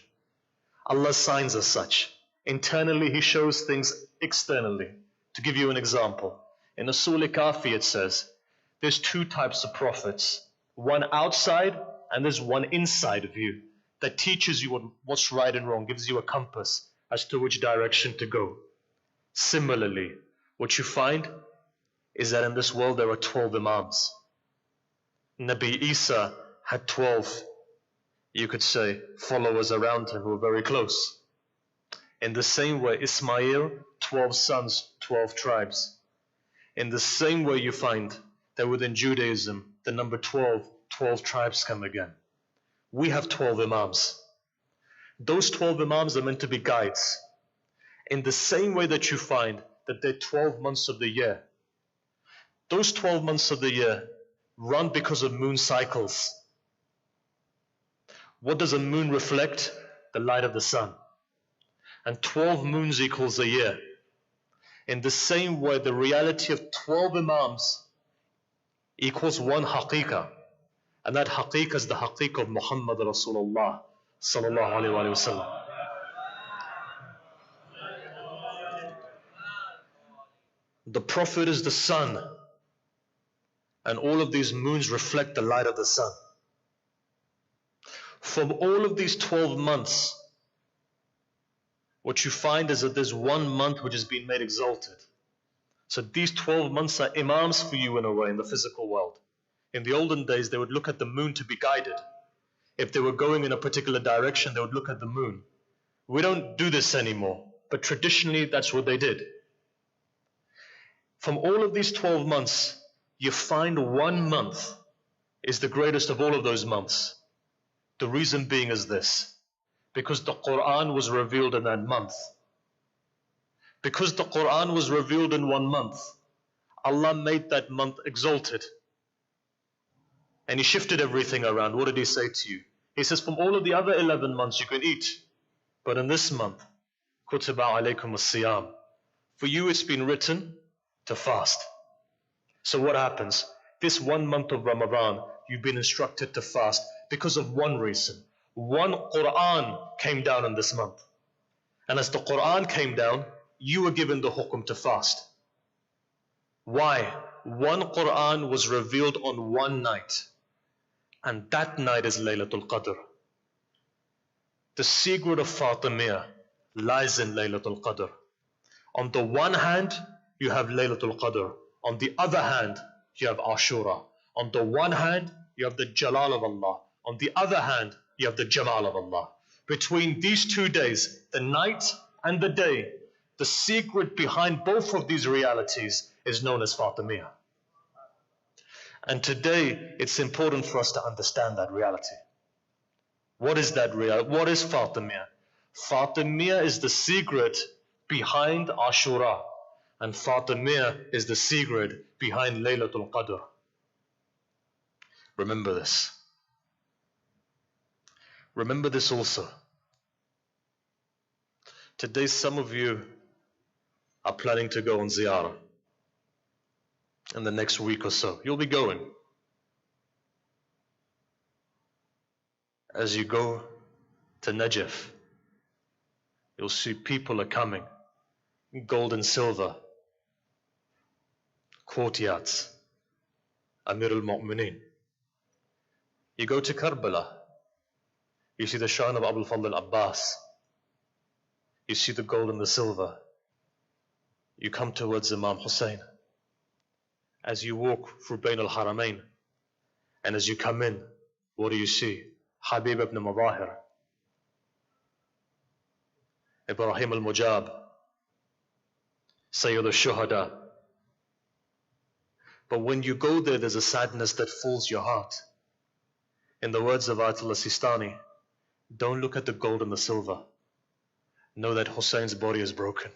Allah's signs are such. Internally, He shows things externally. To give you an example, in Usul Kafi it says, there's 2 types of prophets. One outside, and there's one inside of you that teaches you what's right and wrong, gives you a compass as to which direction to go. Similarly, what you find is that in this world there are 12 Imams. Nabi Isa had 12, you could say, followers around him who were very close. In the same way, Ismail, 12 sons, 12 tribes. In the same way, you find that within Judaism, the number 12, 12 tribes come again. We have 12 Imams. Those 12 Imams are meant to be guides. In the same way that you find that there are 12 months of the year, those 12 months of the year run because of moon cycles. What does a moon reflect? The light of the sun. And 12 moons equals a year. In the same way, the reality of 12 Imams equals one haqiqah. And that haqiqah is the haqiqah of Muhammad Rasulullah sallallahu alayhi wa sallam. The Prophet is the sun. And all of these moons reflect the light of the sun. From all of these 12 months, what you find is that there's 1 month which has been made exalted. So these 12 months are imams for you in a way in the physical world. In the olden days, they would look at the moon to be guided. If they were going in a particular direction, they would look at the moon. We don't do this anymore, but traditionally that's what they did. From all of these 12 months, you find 1 month is the greatest of all of those months. The reason being is this: because the Quran was revealed in that month. Because the Quran was revealed in 1 month, Allah made that month exalted. And He shifted everything around. What did He say to you? He says, from all of the other 11 months you can eat, but in this month, كُتِبَ عَلَيْكُمُ الصِّيَامُ, for you it's been written to fast. So what happens? This 1 month of Ramadan, you've been instructed to fast because of one reason. One Quran came down in this month. And as the Quran came down, you were given the hukum to fast. Why? One Quran was revealed on one night. And that night is Laylatul Qadr. The secret of Fatimiyya lies in Laylatul Qadr. On the one hand, you have Laylatul Qadr. On the other hand, you have Ashura. On the one hand, you have the Jalal of Allah. On the other hand, you have the Jamal of Allah. Between these 2 days, the night and the day, the secret behind both of these realities is known as Fatimiyya. And today, it's important for us to understand that reality. What is that reality? What is Fatimiyya? Fatimiyya is the secret behind Ashura. And Fatimiyya is the secret behind Laylatul Qadr. Remember this. Remember this also. Today some of you are planning to go on ziyarah in the next week or so. You'll be going. As you go to Najaf, you'll see people are coming, gold and silver, courtyards, Amir al-Mu'mineen. You go to Karbala, you see the shrine of Abul Fadl al-Abbas, you see the gold and the silver. You come towards Imam Hussein. As you walk through Bain al-Haramain, and as you come in, what do you see? Habib ibn Mudahir, Ibrahim al-Mujab, Sayyid al-Shuhada. But when you go there, there's a sadness that fills your heart. In the words of Ayatollah Sistani, don't look at the gold and the silver. Know that Hussein's body is broken.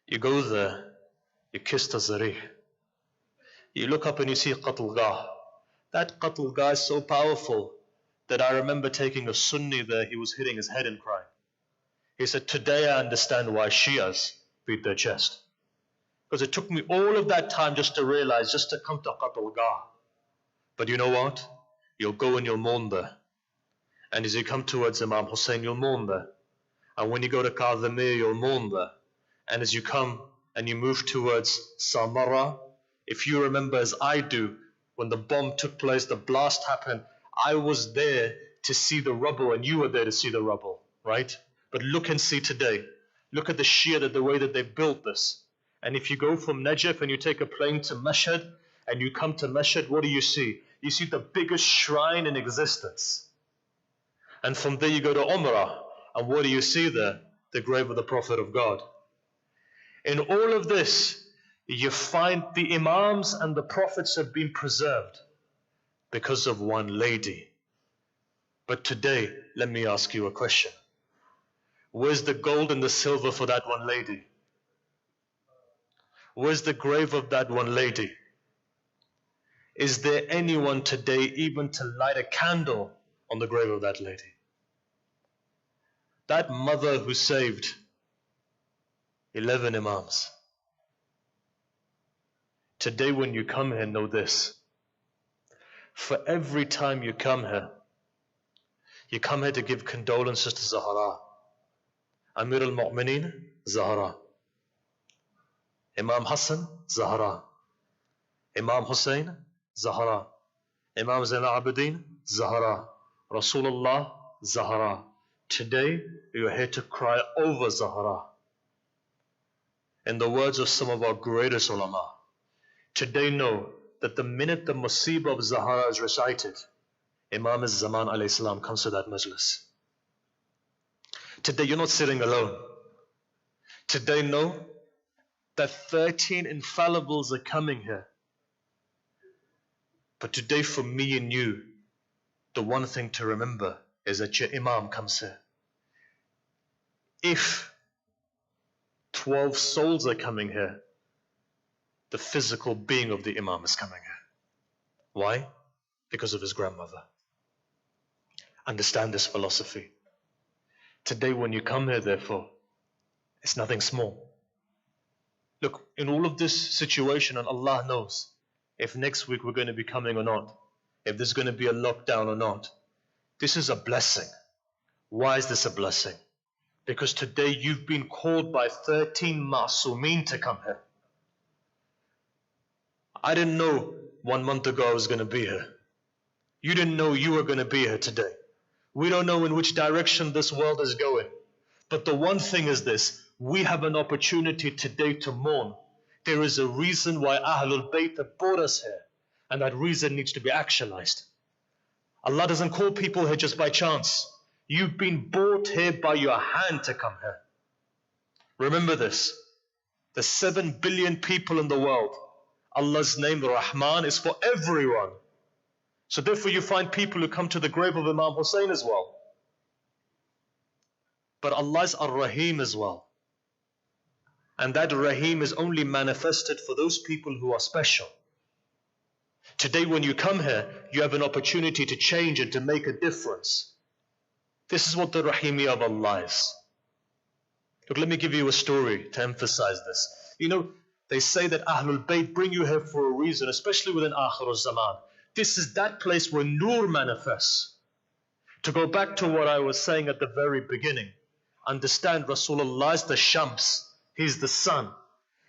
You go there, you kiss the Zarih. You look up and you see Qatlgah. That Qatlgah is so powerful that I remember taking a Sunni there, he was hitting his head and crying. He said, today I understand why Shias beat their chest. Because it took me all of that time just to realize, just to come to Qatlgah. But you know what? You'll go and you'll mourn there. And as you come towards Imam Hussein, you'll mourn there. And when you go to Kadhimiyya, you'll mourn there. And as you come and you move towards Samarra, if you remember as I do, when the bomb took place, the blast happened, I was there to see the rubble and you were there to see the rubble, right? But look and see today. Look at the Shia, the way that they built this. And if you go from Najaf and you take a plane to Mashhad, and you come to Mashhad, what do you see? You see the biggest shrine in existence. And from there you go to Umrah, and what do you see there? The grave of the Prophet of God. In all of this, you find the Imams and the Prophets have been preserved because of one lady. But today, let me ask you a question. Where's the gold and the silver for that one lady? Where's the grave of that one lady? Is there anyone today even to light a candle on the grave of that lady? That mother who saved 11 Imams. Today when you come here, know this. For every time you come here to give condolences to Zahra. Amir al-Mu'mineen, Zahra. Imam Hassan, Zahra. Imam Hussein, Zahra. Imam Zain al-Abidin, Zahra. Rasulullah, Zahra. Today, you are here to cry over Zahra. In the words of some of our greatest ulama, Today know that the minute the Musibah of Zahara is recited, Imam al-Zaman alayhi salam comes to that majlis. Today you're not sitting alone. Today know that 13 infallibles are coming here. But today for me and you, the one thing to remember is that your Imam comes here. If 12 souls are coming here, the physical being of the Imam is coming here. Why? Because of his grandmother. Understand this philosophy. Today when you come here, therefore, it's nothing small. Look, in all of this situation, and Allah knows if next week we're going to be coming or not, if there's going to be a lockdown or not, this is a blessing. Why is this a blessing? Because today you've been called by 13 Ma'sumin to come here. I didn't know 1 month ago I was going to be here. You didn't know you were going to be here today. We don't know in which direction this world is going. But the one thing is this, we have an opportunity today to mourn. There is a reason why Ahlul Bayt have brought us here, and that reason needs to be actualized. Allah doesn't call people here just by chance. You've been brought here by your hand to come here. Remember this, the 7 billion people in the world, Allah's name, the Rahman, is for everyone. So therefore you find people who come to the grave of Imam Hussein as well. But Allah is Ar-Rahim as well. And that Rahim is only manifested for those people who are special. Today when you come here, you have an opportunity to change and to make a difference. This is what the Rahimiyya of Allah is. Look, let me give you a story to emphasize this. You know, they say that Ahlul Bayt bring you here for a reason, especially within Akhir zaman. This is that place where Nur manifests. To go back to what I was saying at the very beginning, understand Rasulullah is the Shams, he's the sun.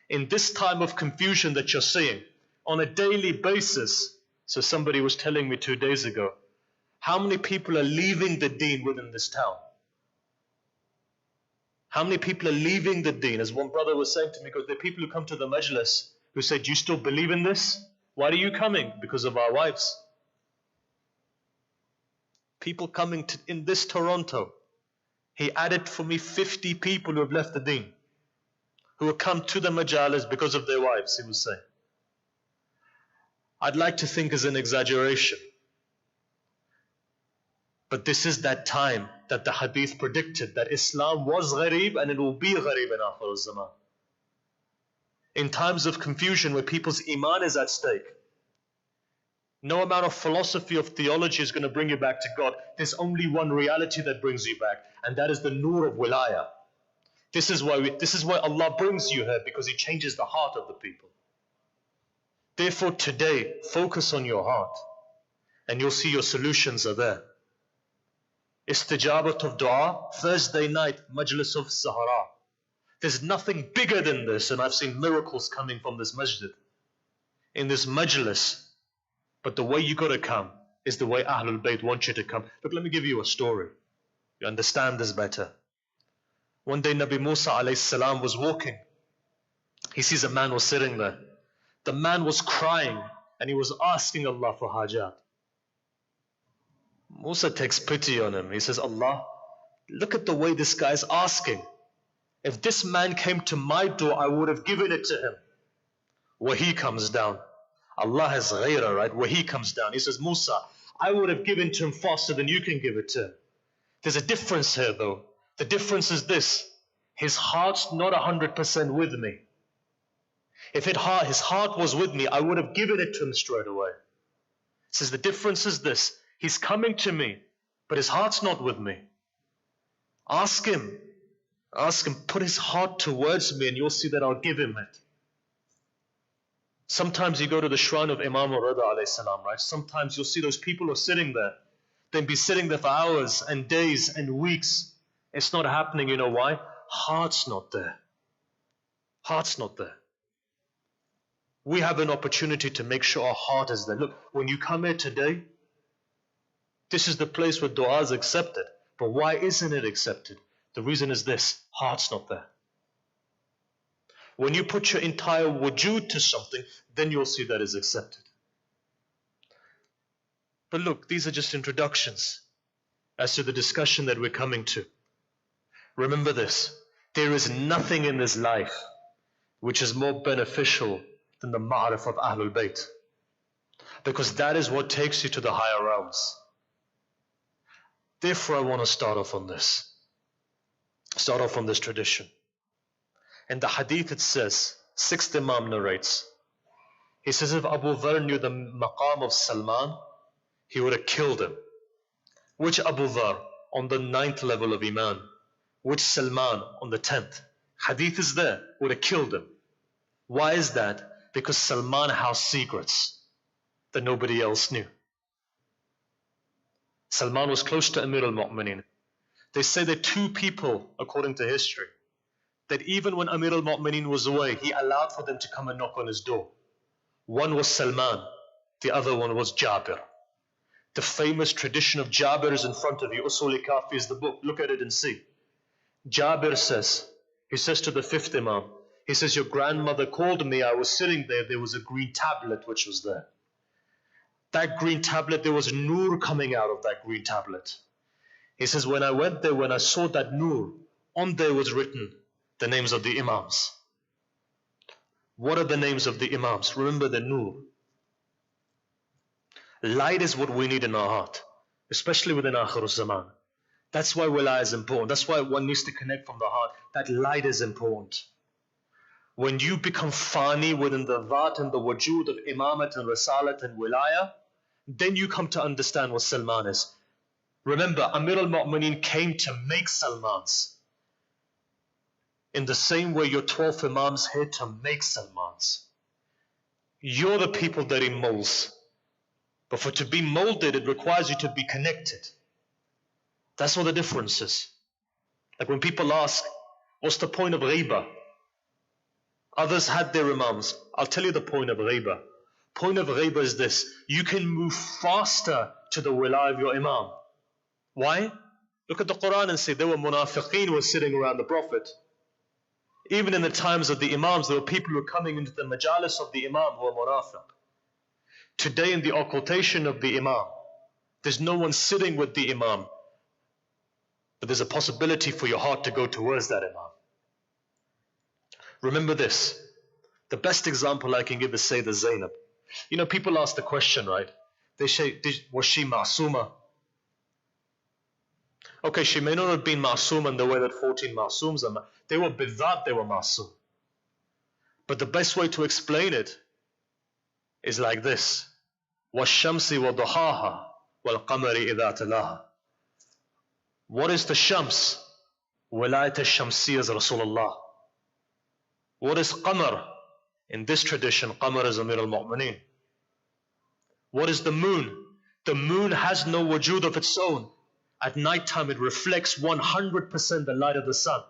In this time of confusion that you're seeing, on a daily basis, so somebody was telling me 2 days ago, how many people are leaving the deen within this town? How many people are leaving the deen? As one brother was saying to me, because there are people who come to the majlis who say, do you still believe in this? Why are you coming? Because of our wives. People coming to, in this Toronto, he added for me 50 people who have left the deen, who have come to the majalis because of their wives, he was saying. I'd like to think is an exaggeration. But this is that time that the hadith predicted that Islam was gharib and it will be gharib in Akhir al-Zaman. In times of confusion where people's iman is at stake, no amount of philosophy of theology is going to bring you back to God. There's only one reality that brings you back, and that is the nur of wilaya. This is why Allah brings you here, because He changes the heart of the people. Therefore today, focus on your heart, and you'll see your solutions are there. Istijabat of dua, Thursday night, Majlis of Sahara. There's nothing bigger than this, and I've seen miracles coming from this masjid, in this majlis. But the way you got to come is the way Ahlul Bayt want you to come. Look, let me give you a story. You understand this better. One day Nabi Musa alayhi salam was walking. He sees a man was sitting there. The man was crying and he was asking Allah for hajat. Musa takes pity on him. He says, Allah, look at the way this guy is asking. If this man came to my door, I would have given it to him. Wahi comes down. Allah has ghaira, right? Wahi comes down. He says, Musa, I would have given to him faster than you can give it to him. There's a difference here though. The difference is this. His heart's not 100% with me. If his heart was with me, I would have given it to him straight away. He says, the difference is this. He's coming to me, but his heart's not with me. Ask him, put his heart towards me and you'll see that I'll give him it. Sometimes you go to the shrine of Imam al-Rida alayhi salam, right? Sometimes you'll see those people who are sitting there. They'll be sitting there for hours and days and weeks. It's not happening, you know why? Heart's not there. Heart's not there. We have an opportunity to make sure our heart is there. Look, when you come here today, this is the place where dua is accepted. But why isn't it accepted? The reason is this, heart's not there. When you put your entire wujud to something, then you'll see that is accepted. But look, these are just introductions as to the discussion that we're coming to. Remember this, there is nothing in this life which is more beneficial than the ma'rif of Ahlul Bayt, because that is what takes you to the higher realms. Therefore, I want to start off on this tradition. In the hadith it says, 6th Imam narrates, he says if Abu Dharr knew the maqam of Salman, he would have killed him. Which Abu Dharr? On the 9th level of Iman. Which Salman? On the 10th. Hadith is there, would have killed him. Why is that? Because Salman housed secrets that nobody else knew. Salman was close to Amir al-Mu'mineen. They say that two people, according to history, that even when Amir al-Mu'mineen was away, he allowed for them to come and knock on his door. One was Salman, the other one was Jabir. The famous tradition of Jabir is in front of you. Usul-i-Kafi is the book. Look at it and see. Jabir says, he says to the 5th Imam, he says, your grandmother called me, I was sitting there was a green tablet which was there. That green tablet, there was nur coming out of that green tablet. He says, when I went there, when I saw that nur, on there was written the names of the Imams. What are the names of the Imams? Remember the nur. Light is what we need in our heart, especially within Akhir Zaman. That's why Wilaya is important. That's why one needs to connect from the heart. That light is important. When you become fani within the dhat and the wujud of imamat and risalat and wilaya, then you come to understand what Salman is. Remember, Amir al-Mu'mineen came to make Salmans. In the same way your 12 Imams here to make Salmans. You're the people that he molds. But for to be molded, it requires you to be connected. That's what the difference is. Like when people ask, what's the point of ghiba? Others had their Imams. I'll tell you the point of ghiba. Point of ghiba is this. You can move faster to the wilaya of your Imam. Why? Look at the Quran and say there were munafiqeen who were sitting around the Prophet. Even in the times of the Imams, there were people who were coming into the majalis of the Imam who were munafiq. Today in the occultation of the Imam, there's no one sitting with the Imam. But there's a possibility for your heart to go towards that Imam. Remember this. The best example I can give is Sayyidah Zainab. You know, people ask the question, right? They say, was she ma'asuma? Okay, she may not have been ma'asuma in the way that 14 ma'asums are. They were bidhat, they were ma'asum. But the best way to explain it is like this. وَالشَّمْسِ وَضُحَاهَا وَالْقَمَرِ إِذَا تَلَاهَا. What is the Shams? Wilayat al-Shamsiyya is Rasulullah. What is Qamar? In this tradition, Qamar is Amir al-Mu'mineen. What is the moon? The moon has no wujud of its own. At night time it reflects 100% the light of the sun.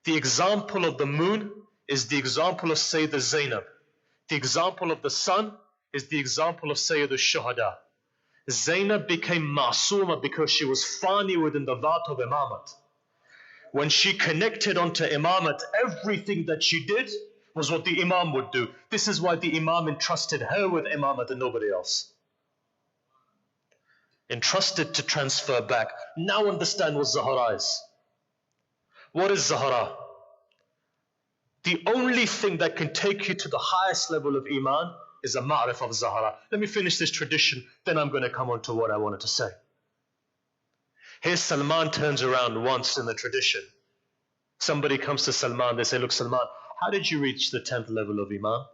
The example of the moon is the example of Sayyidah Zainab. The example of the sun is the example of Sayyid al-Shuhada. Zainab became ma'asuma because she was fani within the dhat of imamat. When she connected onto imamat, everything that she did was what the imam would do. This is why the imam entrusted her with imamat and nobody else. Entrusted to transfer back. Now understand what Zahra is. What is Zahra? The only thing that can take you to the highest level of iman is a ma'rif of Zahra. Let me finish this tradition, then I'm going to come on to what I wanted to say. Here Salman turns around once in the tradition. Somebody comes to Salman, they say, look Salman, how did you reach the 10th level of iman?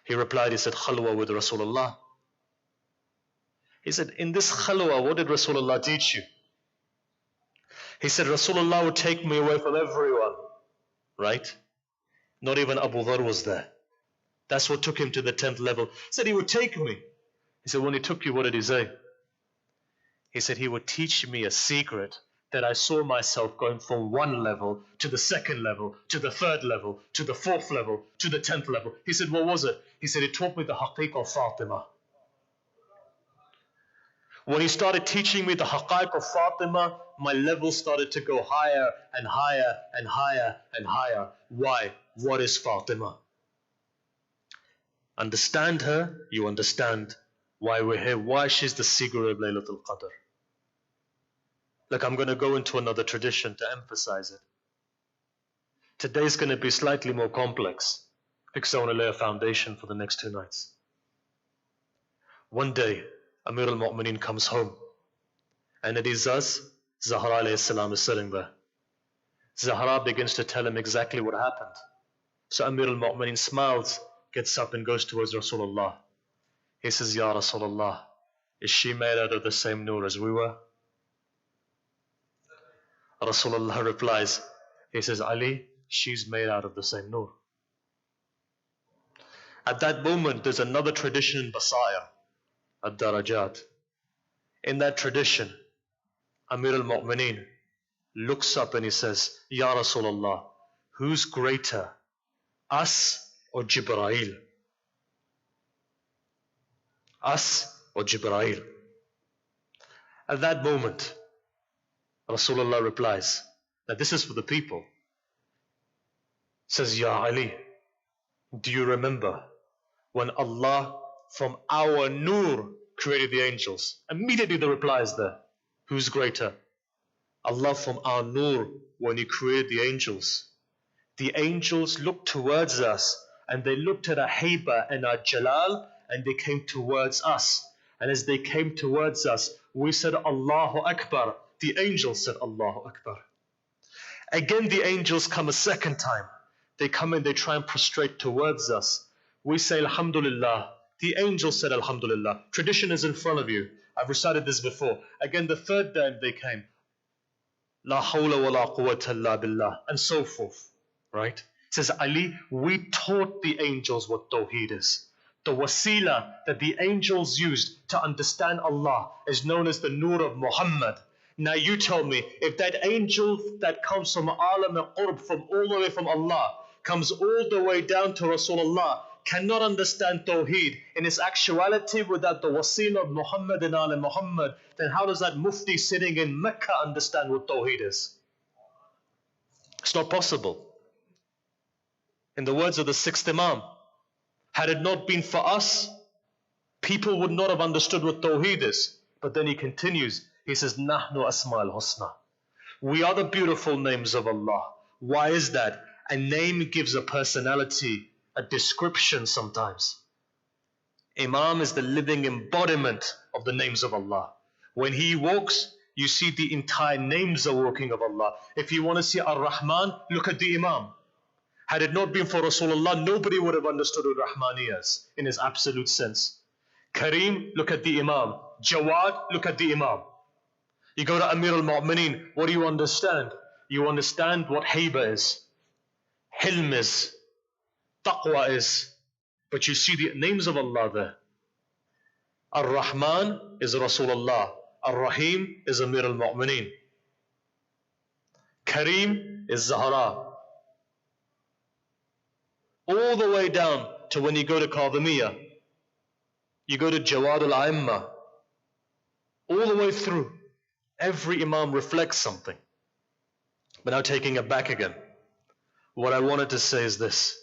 He replied, he said, khalwa with Rasulullah. He said, in this khalwa, what did Rasulullah teach you? He said, Rasulullah would take me away from everyone. Right? Not even Abu Dharr was there. That's what took him to the 10th level. He said he would take me. He said, when he took you, what did he say? He said he would teach me a secret that I saw myself going from one level to the 2nd level, to the 3rd level, to the 4th level, to the 10th level. He said, what was it? He said, it taught me the haqiq of Fatima. When he started teaching me the haqaiq of Fatima, my level started to go higher and higher and higher and higher. Why? What is Fatima? Understand her, you understand why we're here, why she's the secret of Laylatul Qadr. Look, I'm going to go into another tradition to emphasize it. Today's going to be slightly more complex because I want to lay a foundation for the next 2 nights. One day, Amir al-Mu'mineen comes home, and it is us, Zahra alayhi salam, is sitting there. Zahra begins to tell him exactly what happened. So Amir al-Mu'mineen smiles, gets up and goes towards Rasulullah. He says, Ya Rasulullah, is she made out of the same nur as we were? Rasulullah replies, he says, Ali, she's made out of the same nur. At that moment, there's another tradition in Basaya, Ad-Darajat. In that tradition, Amir al-Mu'mineen looks up and he says, Ya Rasulullah, who's greater, us or Jibreel? Us or Jibreel? At that moment, Rasulullah replies, now this is for the people, says, Ya Ali, do you remember when Allah from our nur created the angels? Immediately the reply is there. Who's greater? Allah from our nur, when He created the angels looked towards us and they looked at our haiba and our jalal and they came towards us. And as they came towards us, we said Allahu Akbar. The angels said Allahu Akbar. Again the angels come a second time. They come and they try and prostrate towards us. We say Alhamdulillah. The angels said Alhamdulillah. Tradition is in front of you. I've recited this before. Again the third time they came, La hawla wa la quwwata illa billah, and so forth. Right? It says, Ali, we taught the angels what Tawheed is. The wasila that the angels used to understand Allah is known as the nur of Muhammad. Now you tell me, if that angel that comes from alam al-qurb, from all the way from Allah, comes all the way down to Rasulullah, cannot understand Tawheed in its actuality without the wasila of Muhammad and Al Muhammad, then how does that mufti sitting in Mecca understand what Tawheed is? It's not possible. In the words of the 6th Imam, had it not been for us, people would not have understood what Tawheed is. But then he continues, he says, Nahnu Asma'al Husna. We are the beautiful names of Allah. Why is that? A name gives a personality, a description sometimes. Imam is the living embodiment of the names of Allah. When he walks, you see the entire names are walking of Allah. If you want to see Ar-Rahman, look at the Imam. Had it not been for Rasulullah, nobody would have understood what Rahmani is in his absolute sense. Kareem, look at the Imam. Jawad, look at the Imam. You go to Amir al-Mu'mineen, what do you understand? You understand what Haiba is, Hilm is, Taqwa is. But you see the names of Allah there. Ar-Rahman is Rasulullah. Ar-Rahim is Amir al-Mu'mineen. Kareem is Zahra. All the way down to when you go to Qadimiyya, you go to Jawad al-A'imma, all the way through, every Imam reflects something. But now taking it back again, what I wanted to say is this.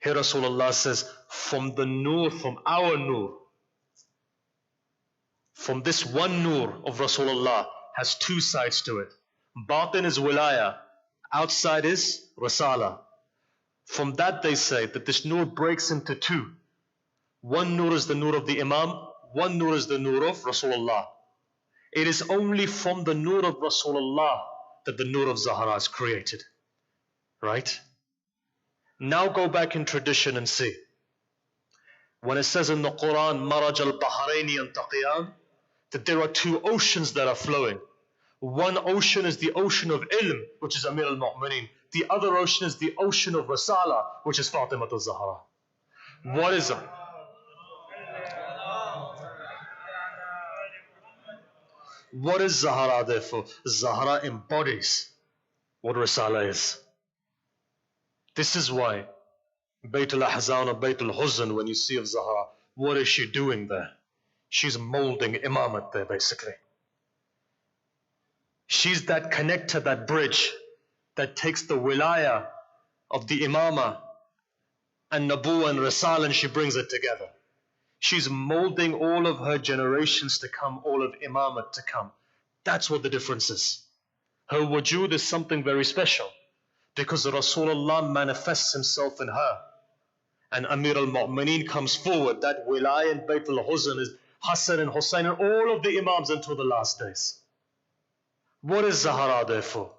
Here Rasulullah says, from the nur, from our nur, from this one nur of Rasulullah has 2 sides to it. Batin is wilaya, outside is risala. From that they say that this nur breaks into 2. One nur is the nur of the Imam, one nur is the nur of Rasulullah. It is only from the nur of Rasulullah that the nur of Zahra is created. Right? Now go back in tradition and see. When it says in the Quran, Maraj al-Bahrayni yantaqiyan, that there are 2 oceans that are flowing. One ocean is the ocean of ilm, which is Amir al-Mu'mineen. The other ocean is the ocean of Risala, which is Fatima al-Zahra. What is it? What is Zahra therefore? Zahra embodies what Risala is. This is why Bayt al-Ahzan or Bayt al-Huzn, when you see of Zahra, what is she doing there? She's molding imamat there basically. She's that connector, that bridge that takes the wilaya of the imama and nabuwa and risal and she brings it together. She's molding all of her generations to come, all of imamat to come. That's what the difference is. Her wujud is something very special because Rasulullah manifests himself in her. And Amir al-Mu'mineen comes forward. That wilaya and Bayt al-Huzn is Hassan and Hussein and all of the imams until the last days. What is Zahra therefore?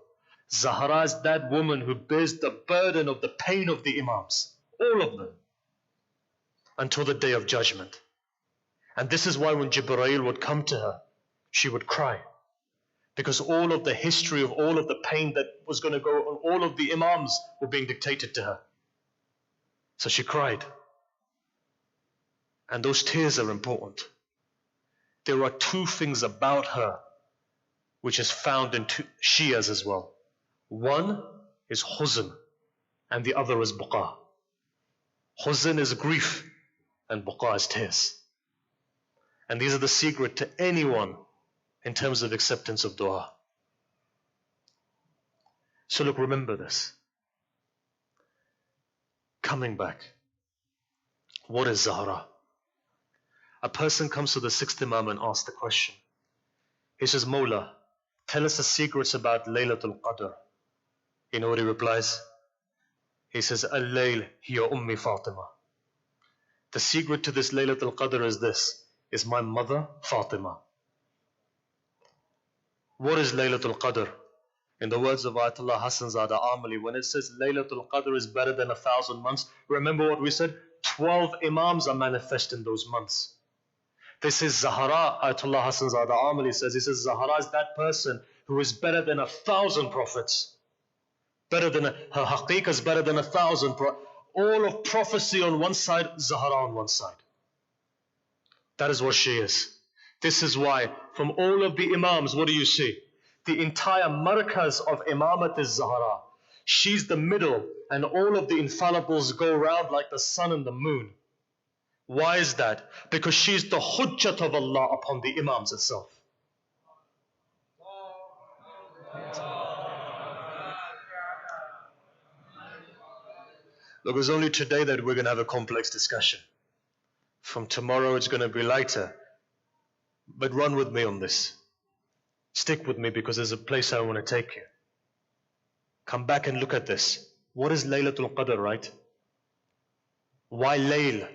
Zahra is that woman who bears the burden of the pain of the imams. All of them. Until the day of judgment. And this is why when Jibreel would come to her, she would cry. Because all of the history of all of the pain that was going to go on, all of the imams were being dictated to her. So she cried. And those tears are important. There are two things about her which is found in Shias as well. One is huzn and the other is buqa. Huzn is grief and buqa is tears. And these are the secret to anyone in terms of acceptance of dua. So look, remember this. Coming back. What is Zahra? A person comes to the sixth Imam and asks the question. He says, Mawla, tell us the secrets about Laylatul Qadr. You know what he replies? He says, Al-Layl hiya ummi Fatima. The secret to this Laylatul Qadr is this, is my mother Fatima. What is Laylatul Qadr? In the words of Ayatollah Hassan Zada Amali, when it says Laylatul Qadr is better than 1,000 months, remember what we said? 12 Imams are manifest in those months. This is Zahra, Ayatollah Hassan Zada Amali says, he says Zahra is that person who is better than 1,000 prophets. Better than, her haqiqah is better than 1,000 all of prophecy on one side, Zahra on one side. That is what she is. This is why from all of the Imams, what do you see? The entire markaz of Imamat is Zahra. She's the middle and all of the infallibles go around like the sun and the moon. Why is that? Because she's the hujjat of Allah upon the Imams itself. Look, it's only today that we're going to have a complex discussion. From tomorrow it's going to be lighter. But run with me on this. Stick with me because there's a place I want to take you. Come back and look at this. What is Laylatul Qadr, right? Why Layl?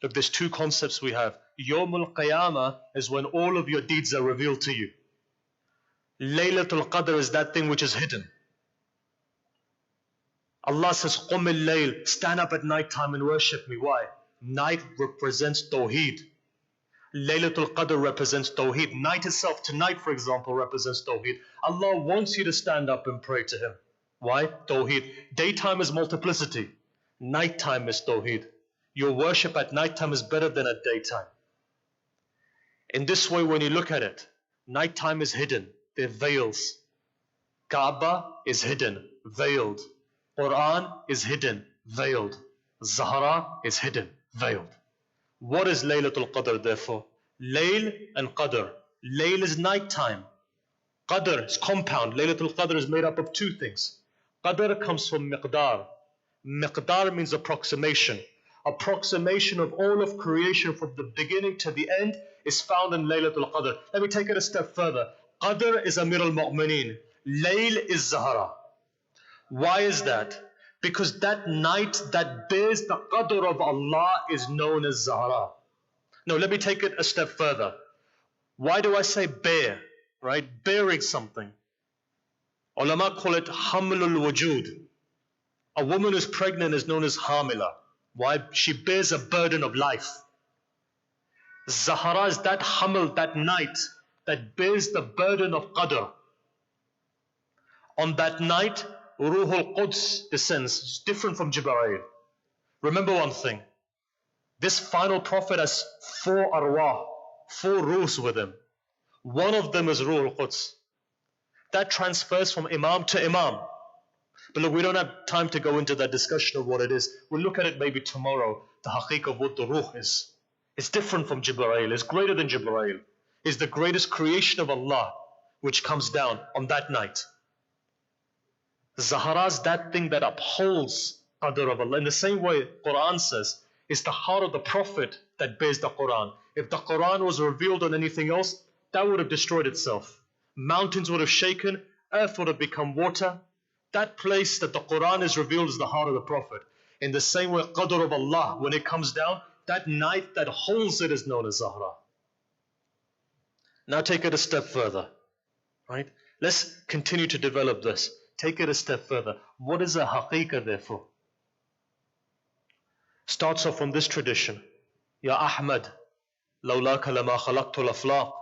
Look, there's two concepts we have. Yawmul Qiyamah is when all of your deeds are revealed to you. Laylatul Qadr is that thing which is hidden. Allah says, Qum al-layl, stand up at night time and worship me. Why? Night represents Tawheed. Laylatul Qadr represents Tawheed. Night itself, tonight for example, represents Tawheed. Allah wants you to stand up and pray to Him. Why? Tawheed. Daytime is multiplicity. Nighttime is Tawheed. Your worship at nighttime is better than at daytime. In this way, when you look at it, nighttime is hidden. There are veils. Kaaba is hidden, veiled. Quran is hidden, veiled. Zahra is hidden, veiled. What is Laylatul Qadr therefore? Layl and Qadr. Layl is nighttime. Qadr is compound. Laylatul Qadr is made up of two things. Qadr comes from miqdar. Miqdar means approximation. Approximation of all of creation from the beginning to the end is found in Laylatul Qadr. Let me take it a step further. Qadr is Amir al-Mu'mineen. Layl is Zahra. Why is that? Because that night that bears the Qadr of Allah is known as Zahra. No, let me take it a step further. Why do I say bear? Right? Bearing something. Ulama call it Hamlul Wujud. A woman who's pregnant is known as Hamila. Why? She bears a burden of life. Zahra is that Haml, that night that bears the burden of Qadr. On that night, Ruhul Quds descends. It's different from Jibreel. Remember one thing. This final prophet has 4 arwah, 4 ruhs with him. One of them is Ruhul Quds. That transfers from Imam to Imam. But look, we don't have time to go into that discussion of what it is. We'll look at it maybe tomorrow, the haqiqah of what the ruh is. It's different from Jibreel. It's greater than Jibreel. It's the greatest creation of Allah which comes down on that night. Zahra is that thing that upholds qadr of Allah. In the same way, Quran says, it's the heart of the Prophet that bears the Quran. If the Quran was revealed on anything else, that would have destroyed itself. Mountains would have shaken, earth would have become water. That place that the Quran is revealed is the heart of the Prophet. In the same way, qadr of Allah, when it comes down, that night that holds it is known as Zahra. Now take it a step further, right? Let's continue to develop this. Take it a step further. What is a haqiqah therefore? Starts off from this tradition. Ya Ahmad, lawlaka lama khalaqtul aflaq.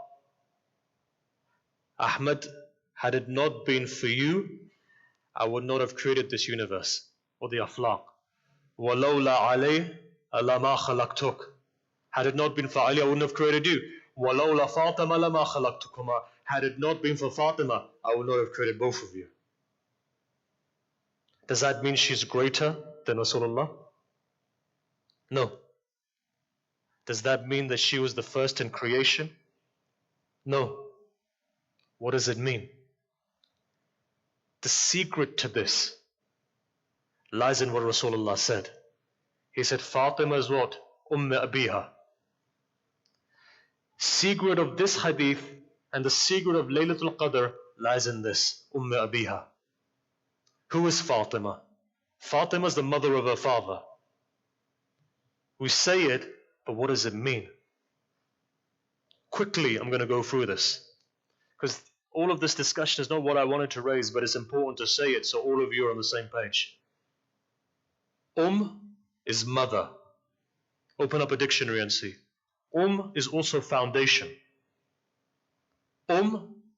Ahmad, had it not been for you, I would not have created this universe, or the aflaq. Walawla alayh, lama khalaqtuk. Had it not been for Ali, I wouldn't have created you. Walawla Fatima lama khalaqtukuma. Had it not been for Fatima, I would not have created both of you. Does that mean she's greater than Rasulullah? No. Does that mean that she was the first in creation? No. What does it mean? The secret to this lies in what Rasulullah said. He said, Fatima is what? Abiha. Secret of this hadith and the secret of Laylatul Qadr lies in this, Abiha. Who is Fatima? Fatima is the mother of her father. We say it, but what does it mean? Quickly, I'm going to go through this. Because all of this discussion is not what I wanted to raise, but it's important to say it so all of you are on the same page. Is mother. Open up a dictionary and see. Is also foundation.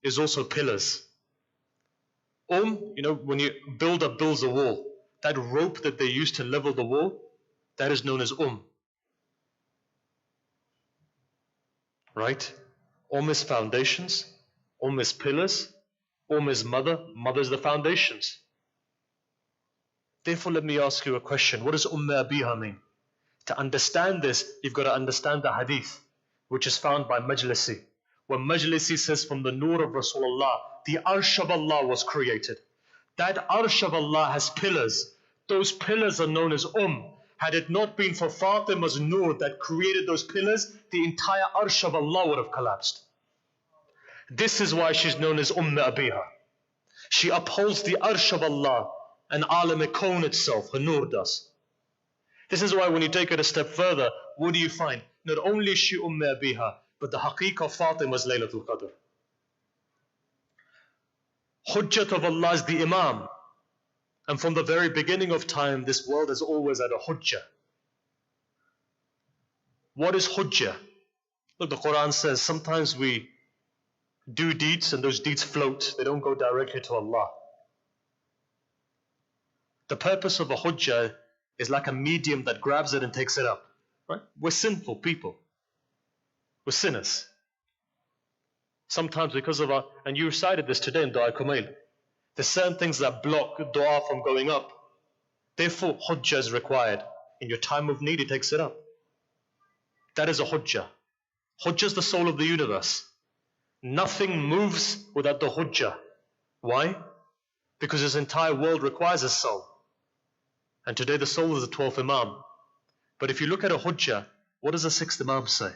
Is also pillars. When you builds a wall, that rope that they use to level the wall, that is known as Right? Is foundations. Is pillars. Is mother. Mother is the foundations. Therefore, let me ask you a question. What does Abiha mean? To understand this, you've got to understand the hadith, which is found by Majlisi. When Majlisi says from the nur of Rasulullah, the arsh of Allah was created. That arsh of Allah has pillars. Those pillars are known as Had it not been for Fatima's nur that created those pillars, the entire arsh of Allah would have collapsed. This is why she's known as Abiha. She upholds the arsh of Allah and alam-e-kawn itself, her nur does. This is why when you take it a step further, what do you find? Not only is she Abiha, but the haqiqah of Fatima is Laylatul Qadr. Hujjat of Allah is the Imam. And from the very beginning of time, this world has always had a hujjah. What is hujjah? Look, the Quran says sometimes we do deeds and those deeds float. They don't go directly to Allah. The purpose of a hujjah is like a medium that grabs it and takes it up. Right? We're sinful people. We're sinners. Sometimes because of and you recited this today in Dua Kumail, there's certain things that block dua from going up. Therefore, hujjah is required. In your time of need, it takes it up. That is a hujjah. Hujjah is the soul of the universe. Nothing moves without the hujjah. Why? Because this entire world requires a soul. And today the soul is the 12th Imam. But if you look at a hujjah, what does the 6th Imam say?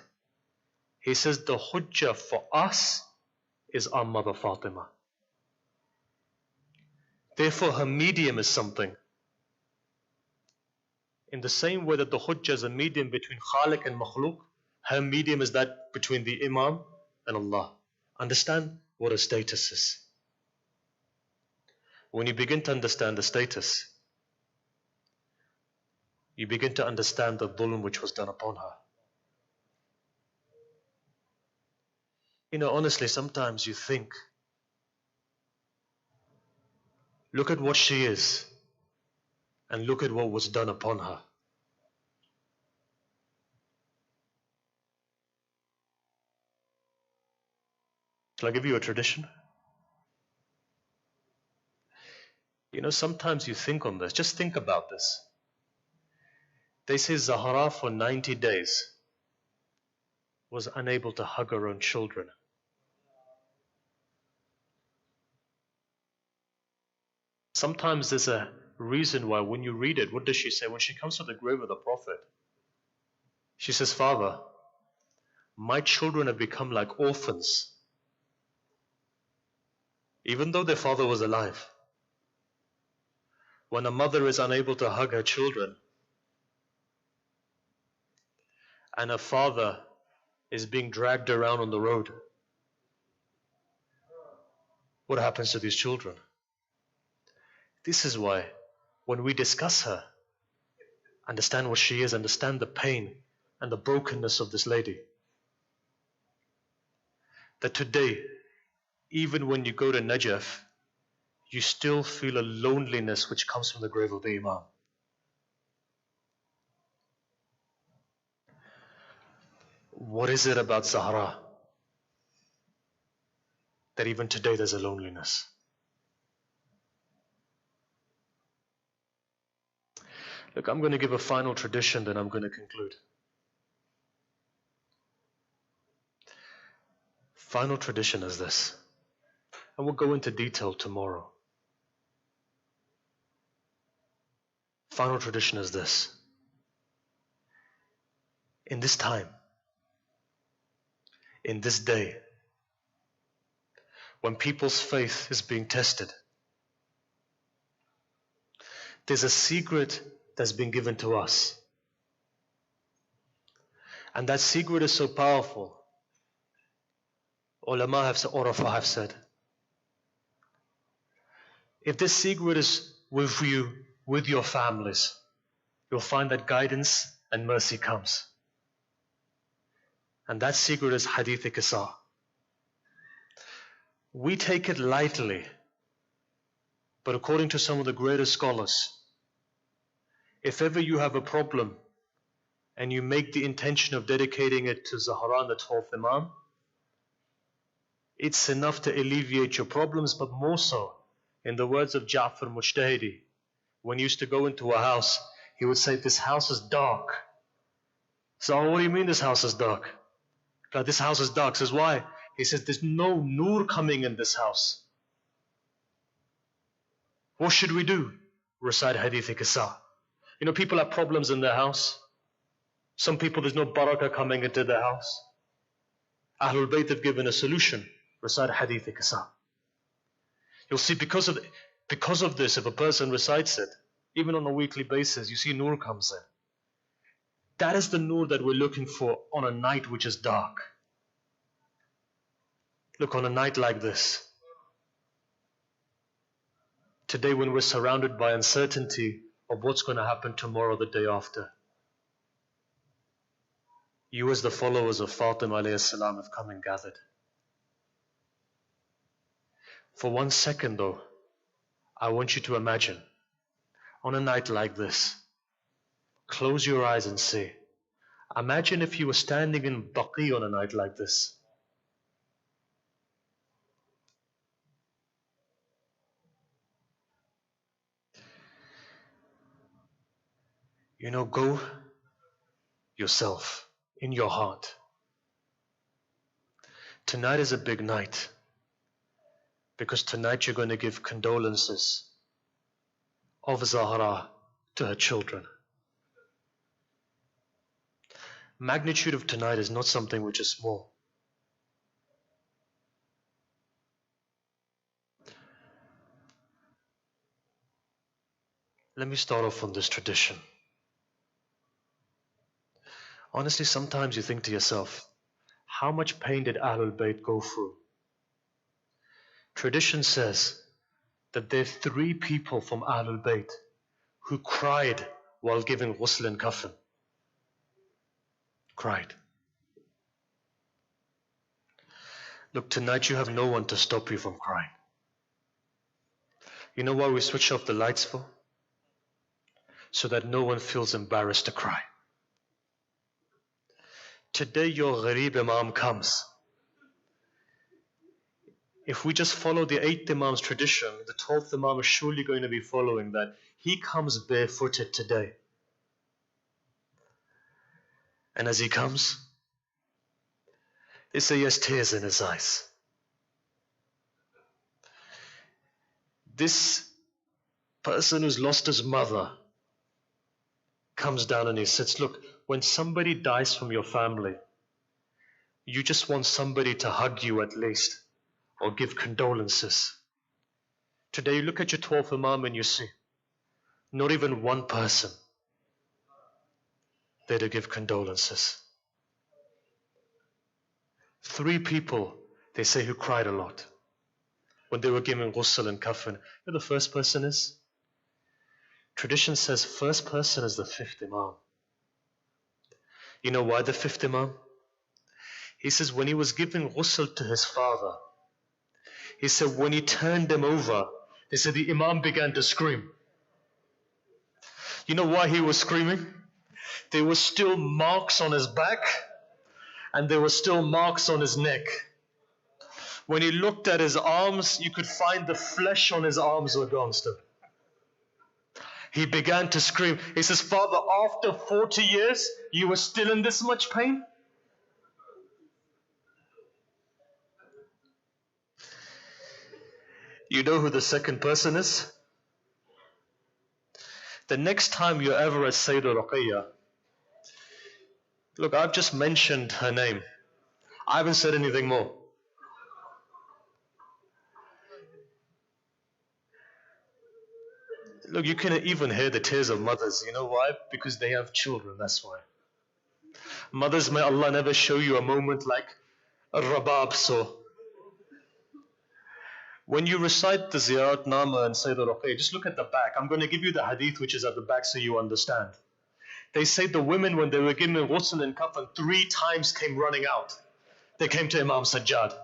He says the hujjah for us is our mother Fatima. Therefore her medium is something. In the same way that the hujjah is a medium between Khaliq and Makhluk, her medium is that between the Imam and Allah. Understand what a status is. When you begin to understand the status, you begin to understand the dhulm which was done upon her. Honestly, sometimes you think, look at what she is, and look at what was done upon her. Shall I give you a tradition? Sometimes you think on this. Just think about this. They say Zahra for 90 days. was unable to hug her own children. Sometimes there's a reason why when you read it, what does she say? When she comes to the grave of the Prophet, she says, Father, my children have become like orphans, even though their father was alive. When a mother is unable to hug her children, and a father is being dragged around on the road, what happens to these children? This is why when we discuss her, understand what she is, understand the pain and the brokenness of this lady, that today, even when you go to Najaf, you still feel a loneliness which comes from the grave of the Imam. What is it about Zahra that even today there's a loneliness? Look, I'm going to give a final tradition, then I'm going to conclude. Final tradition is this, and we'll go into detail tomorrow. Final tradition is this. In this time, in this day, when people's faith is being tested, there's a secret that's been given to us. And that secret is so powerful. Ulama have said, Urafa have said, if this secret is with you, with your families, you'll find that guidance and mercy comes. And that secret is Hadith-e-Qisa. We take it lightly, but according to some of the greatest scholars, if ever you have a problem and you make the intention of dedicating it to Zahra, the 12th Imam, it's enough to alleviate your problems, but more so, in the words of Ja'far Mujtahidi, when he used to go into a house, he would say, this house is dark. So what do you mean this house is dark? Like, this house is dark. Says, why? He says, there's no nur coming in this house. What should we do? Recite Hadith-e-Qisa. You know, people have problems in their house. Some people, there's no barakah coming into their house. Ahlul Bayt have given a solution. Recite Hadith-e-Qisa. You'll see because of this, if a person recites it, even on a weekly basis, you see nur comes in. That is the nur that we're looking for on a night which is dark. Look, on a night like this, today when we're surrounded by uncertainty of what's going to happen tomorrow, the day after, you as the followers of Fatima alayhi salam have come and gathered. For 1 second though, I want you to imagine, on a night like this, close your eyes and say, imagine if you were standing in Baqi on a night like this. You know, go yourself, in your heart. Tonight is a big night, because tonight you're going to give condolences of Zahra to her children. Magnitude of tonight is not something which is small. Let me start off on this tradition. Honestly, sometimes you think to yourself, how much pain did Ahlul Bayt go through? Tradition says that there are 3 people from Ahlul Bayt who cried while giving ghusl and kafan. Cried. Look, tonight you have no one to stop you from crying. You know why we switch off the lights for? So that no one feels embarrassed to cry. Today your Gharib Imam comes. If we just follow the 8th Imam's tradition, the 12th Imam is surely going to be following that. He comes barefooted today. And as he comes, They say he has tears in his eyes. This person who's lost his mother comes down and he says, look, when somebody dies from your family, you just want somebody to hug you at least or give condolences. Today you look at your 12th Imam and you see not even one person there to give condolences. 3 people, they say, who cried a lot when they were giving ghusl and kafan. You know the first person is? Tradition says first person is the 5th Imam. You know why the 5th Imam? He says when he was giving ghusl to his father, he said when he turned him over, he said the Imam began to scream. You know why he was screaming? There were still marks on his back and there were still marks on his neck. When he looked at his arms, you could find the flesh on his arms were gone still. He began to scream. He says, Father, after 40 years, you were still in this much pain? You know who the second person is? The next time you're ever at Sayyidah Ruqayya, look, I've just mentioned her name. I haven't said anything more. Look, you can even hear the tears of mothers. You know why? Because they have children, that's why. Mothers, may Allah never show you a moment like a rabab so. When you recite the Ziyarat Nama and Sayyidah Ruqayya, just look at the back. I'm going to give you the hadith which is at the back so you understand. They say the women, when they were given ghusl and kafan, 3 times came running out. They came to Imam Sajjad.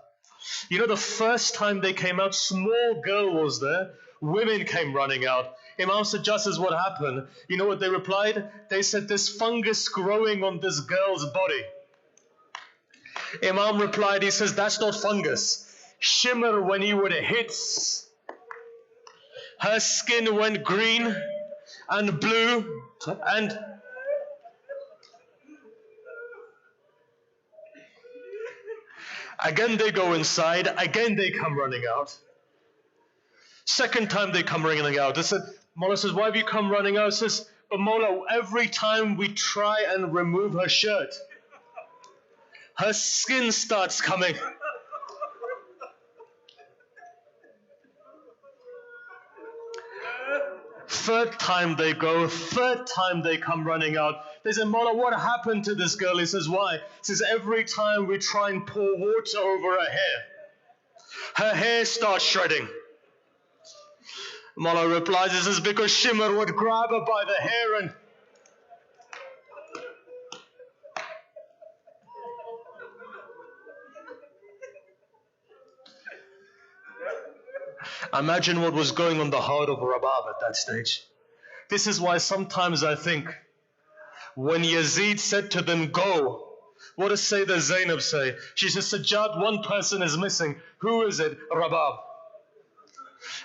You know, the first time they came out, small girl was there. Women came running out. Imam Sajjad says, what happened? You know what they replied? They said, there's fungus growing on this girl's body. Imam replied, he says, that's not fungus. Shimmer when he would hit. Her skin went green and blue and again they go inside, again they come running out. Second time they come running out. They said, Mawla says, why have you come running out? He says, but Mawla, every time we try and remove her shirt, her skin starts coming. Third time they go, third time they come running out. They say, Mawla, what happened to this girl? He says, why? He says, every time we try and pour water over her hair starts shredding. Mawla replies, this is because Shimmer would grab her by the hair and imagine what was going on the heart of Rabab at that stage. This is why sometimes I think when Yazid said to them, go, what does Sayyidah Zainab say? She says, Sajjad, one person is missing. Who is it? Rabab.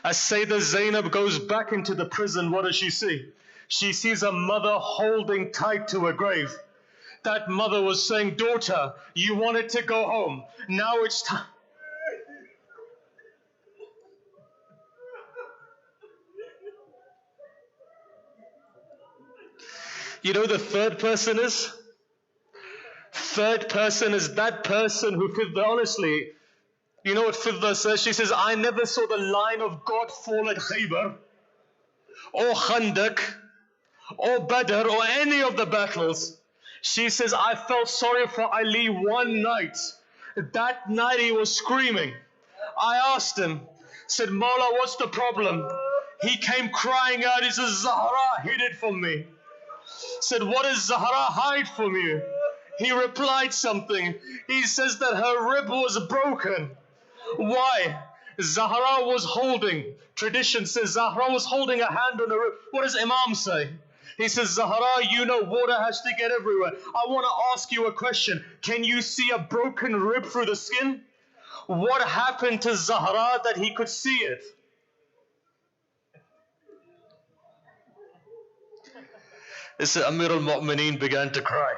As Sayyidah Zainab goes back into the prison, what does she see? She sees a mother holding tight to a grave. That mother was saying, daughter, you wanted to go home. Now it's time. You know who the third person is? Third person is that person who, honestly, you know what Fidda says? She says, I never saw the line of God fall at Khaybar, or Khandak, or Badr, or any of the battles. She says, I felt sorry for Ali one night. That night he was screaming. I asked him, said, Mawla, what's the problem? He came crying out, he says, Zahra hid it from me. Said, what does Zahra hide from you? He replied something. He says that her rib was broken. Why? Zahra was holding, tradition says Zahra was holding a hand on her rib. What does Imam say? He says, Zahra, you know water has to get everywhere. I want to ask you a question. Can you see a broken rib through the skin? What happened to Zahra that he could see it? This Amir al-Mu'mineen began to cry.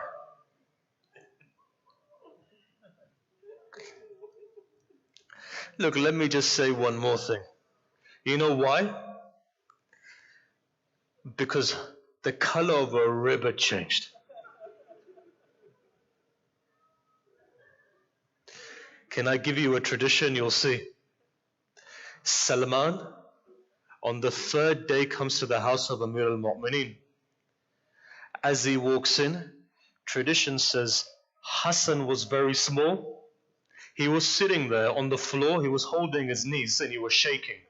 Look, let me just say one more thing. You know why? Because the color of a river changed. Can I give you a tradition? You'll see. Salman, on the third day, comes to the house of Amir al-Mu'mineen. As he walks in, tradition says Hassan was very small. He was sitting there on the floor, he was holding his knees and he was shaking.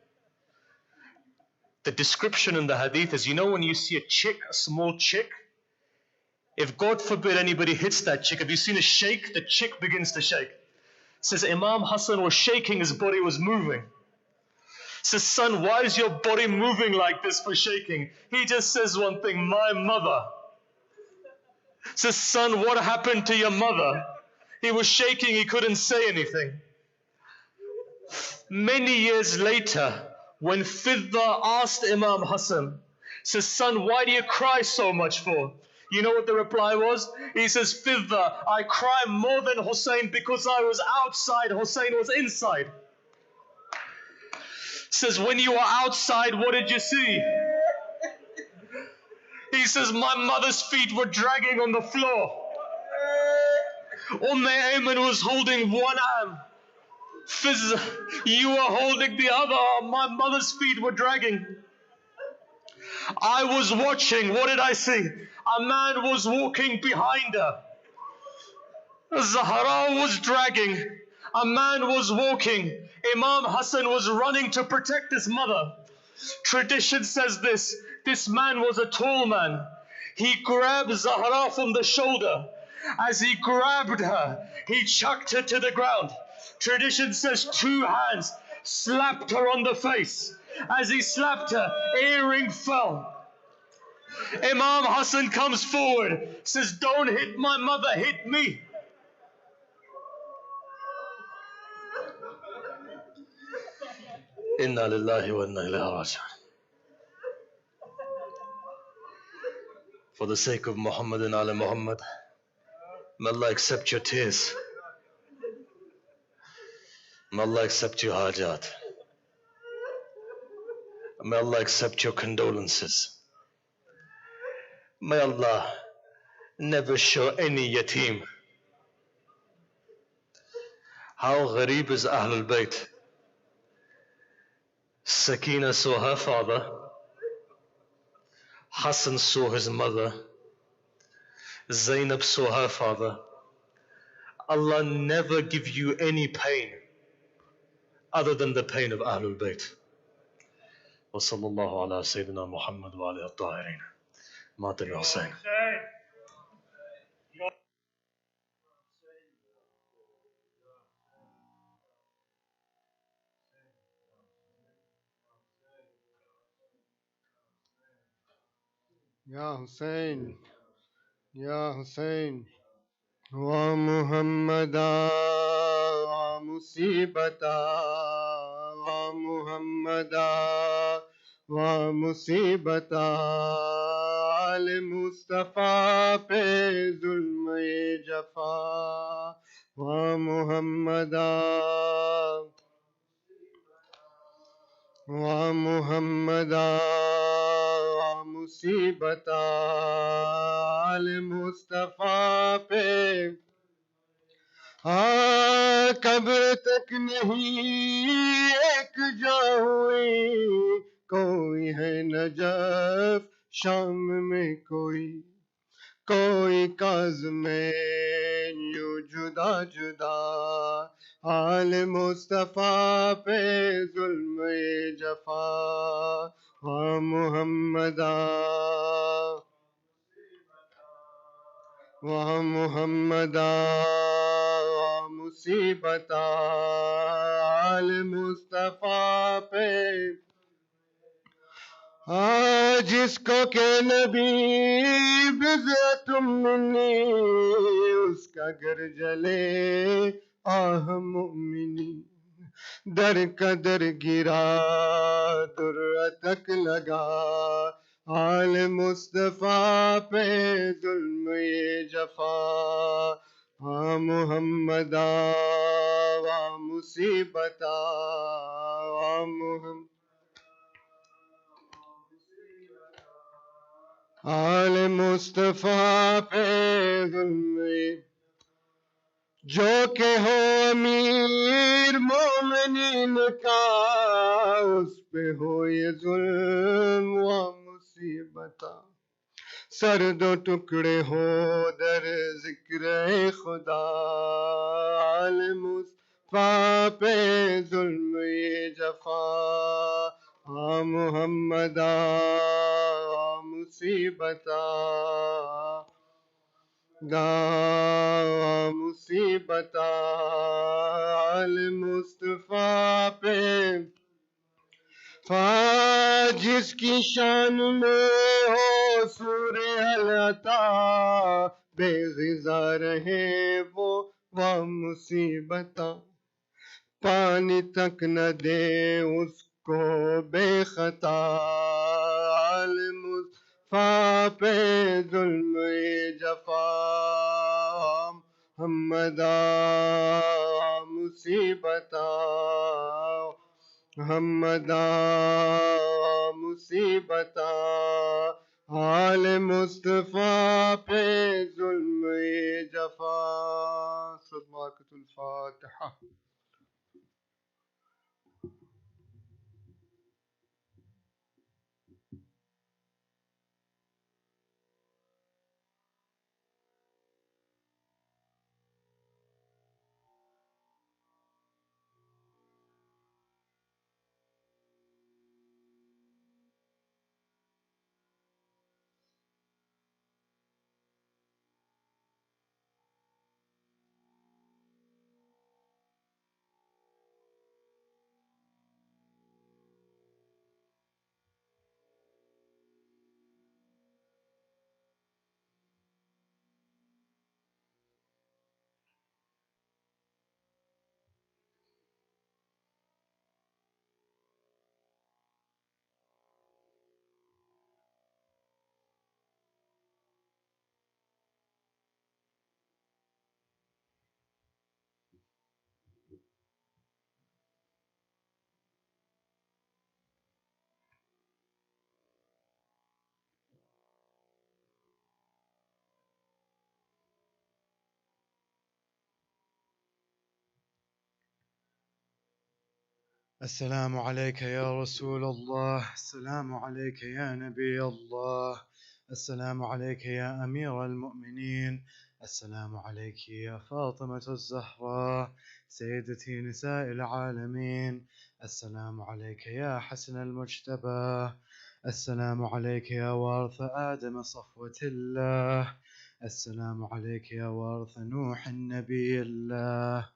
The description in the hadith is, you know when you see a chick, a small chick, if God forbid anybody hits that chick, have you seen a shake? The chick begins to shake. It says Imam Hassan was shaking, his body was moving. Says, son, why is your body moving like this for shaking? He just says one thing, my mother. Says, son, what happened to your mother? He was shaking, he couldn't say anything. Many years later, when Fidda asked Imam Hassan, says, son, why do you cry so much for? You know what the reply was? He says, Fidda, I cry more than Hussein because I was outside, Hussein was inside. Says, when you were outside, what did you see? He says, my mother's feet were dragging on the floor. Ayman was holding one arm. Fizz, you were holding the other arm. My mother's feet were dragging. I was watching. What did I see? A man was walking behind her. Zahra was dragging. A man was walking. Imam Hassan was running to protect his mother. Tradition says this man was a tall man. He grabbed Zahra from the shoulder. As he grabbed her, he chucked her to the ground. Tradition says 2 hands slapped her on the face. As he slapped her, earring fell. Imam Hassan comes forward, says, don't hit my mother, hit me. Inna lillahi wa inna ilayhi raji'un. For the sake of Muhammad and Ali Muhammad, may Allah accept your tears. May Allah accept your hajat. May Allah accept your condolences. May Allah never show any yatim how gharib is Ahlul Bayt. Sakina saw her father, Hassan saw his mother, Zainab saw her father. Allah never give you any pain other than the pain of Ahlul Bayt. Wa sallallahu ala Sayyidina Muhammad wa alihi at-tahirin. Matar Hussain. Ya Hussein, Ya Hussein, wa Muhammada, wa Musibata, wa Muhammada, wa Musibata, al Mustafa pe zulm-e jafa, wa Muhammada, wa Muhammada, wa Musibata, al Mustafa pe हाँ कब्र तक नहीं एक जा हुई कोई है Najaf शाम में कोई काज़ में यूं जुदा जुदा आल मुस्तफ़ा पे जुल्म जफा हाँ मुहम्मदा वह मुहम्मदा मुसीबता आल मुस्तफ़ा पे जिसको के नबी बिज़अतुम मिन्नी उसका घर जले आह मुमिनी दर कदर गिरा दुर्र तक लगा आल मुस्तफ़ा पे जुल्म ये जफा हाँ मुहम्मदा वा मुसीबता आल मुस्तफा पे जुल्म जो के हो अमीर मोमिनीन का उस पे हो ये जुल्म व मुसीबता सर दो टुकड़े हो दर जिक्र खुदा आल मुस्तफा पे जुल्म ये जफा मुहम्मदा मुसीबता दा मुसीबता आल मुस्तफा पे जिसकी शान में हो सूरे अलता बेग़िज़ा रहे वो मुसीबता पानी तक न दे उसको बेखता आल मुस्तफा पे जुल्म जफा हमदा मुसीबता हमदा मुसीबता आल मुस्तफा पे जुल्म जफा सदमाकतुल फातिहा السلام عليك يا رسول الله، السلام عليك يا نبي الله، السلام عليك يا أمير المؤمنين، السلام عليك يا فاطمة الزهراء سيدتي نساء العالمين، السلام عليك يا حسن المجتبى، السلام عليك يا وارث آدم صفوة الله، السلام عليك يا وارث نوح النبي الله،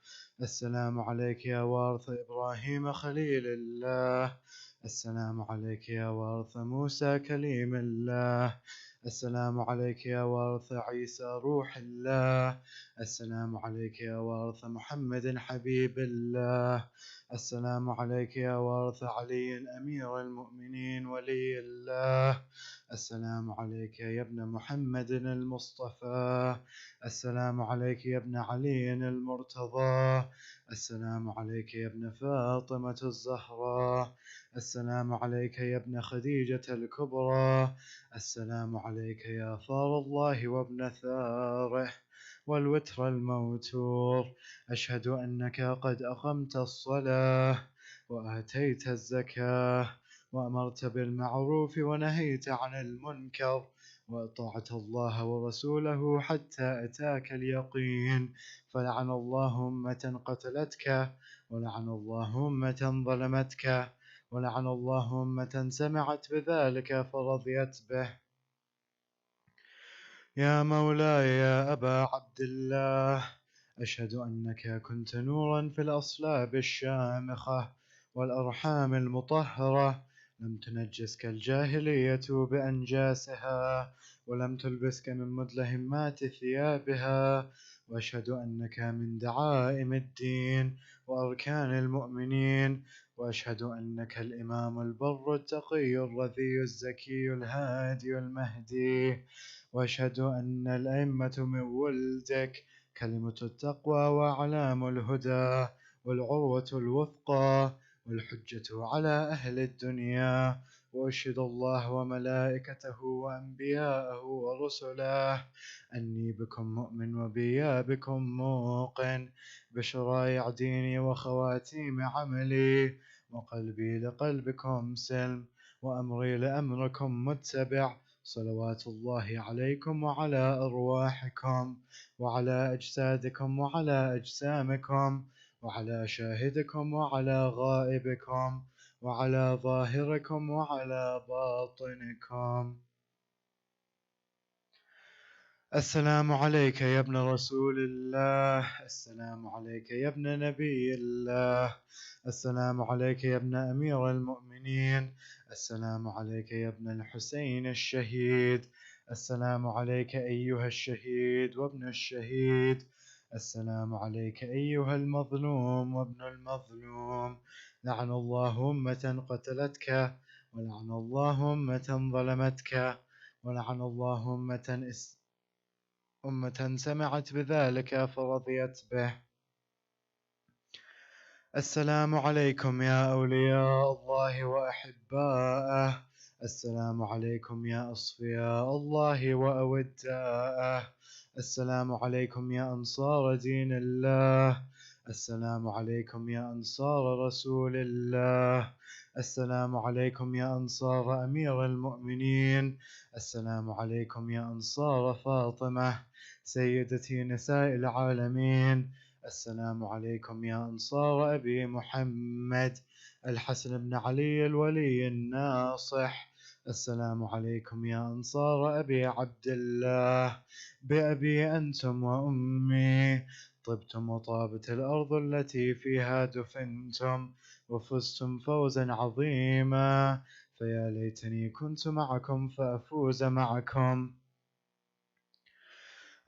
السلام عليك يا وارث إبراهيم خليل الله، السلام عليك يا وارث موسى كليم الله، السلام عليك يا وارث عيسى روح الله، السلام عليك يا وارث محمد حبيب الله، السلام عليك يا وارث علي أمير المؤمنين ولي الله، السلام عليك يا ابن محمد المصطفى، السلام عليك يا ابن علي المرتضى، السلام عليك يا ابن فاطمة الزهراء، السلام عليك يا ابن خديجة الكبرى، السلام عليك يا ثار الله وابن ثاره والوتر الموتور، أشهد أنك قد أقمت الصلاة وآتيت الزكاة وأمرت بالمعروف ونهيت عن المنكر وأطعت الله ورسوله حتى أتاك اليقين، فلعن الله أمة قتلتك، ولعن الله أمة ظلمتك، ولعن الله أمة سمعت بذلك فرضيت به. يا مولاي يا أبا عبد الله، أشهد أنك كنت نورا في الأصلاب الشامخة والأرحام المطهرة، لم تنجسك الجاهلية بأنجاسها ولم تلبسك من مدلهمات ثيابها، وأشهد أنك من دعائم الدين وأركان المؤمنين، وأشهد أنك الإمام البر التقي الرذي الزكي الهادي المهدي، وأشهد أن الأئمة من ولدك كلمة التقوى وأعلام الهدى والعروة الوثقى والحجة على أهل الدنيا. وأشهد الله وملائكته وأنبياءه ورسله أني بكم مؤمن وبيا بكم موقن، بشرائع ديني وخواتيم عملي، وقلبي لقلبكم سلم، وأمري لأمركم متبع. صلوات الله عليكم وعلى أرواحكم وعلى أجسادكم وعلى أجسامكم وعلى شاهدكم وعلى غائبكم وعلى ظاهركم وعلى باطنكم. السلام عليك يا ابن رسول الله، السلام عليك يا ابن نبي الله، السلام عليك يا ابن أمير المؤمنين، السلام عليك يا ابن الحسين الشهيد، السلام عليك أيها الشهيد وابن الشهيد، السلام عليك أيها المظلوم وابن المظلوم. لعن الله أمة قتلتك، ولعن الله أمة ظلمتك، ولعن الله أمة سمعت بذلك فرضيت به. السلام عليكم يا أولياء الله وأحباءه، السلام عليكم يا أصفياء الله وأوداءه، السلام عليكم يا أنصار دين الله، السلام عليكم يا أنصار رسول الله، السلام عليكم يا أنصار أمير المؤمنين، السلام عليكم يا أنصار فاطمة سيدتي نساء العالمين، السلام عليكم يا أنصار أبي محمد الحسن بن علي الولي الناصح، السلام عليكم يا أنصار أبي عبد الله، بأبي أنتم وأمي، طبتم وطابت الأرض التي فيها دفنتم، وفزتم فوزا عظيما، فيا ليتني كنت معكم فأفوز معكم.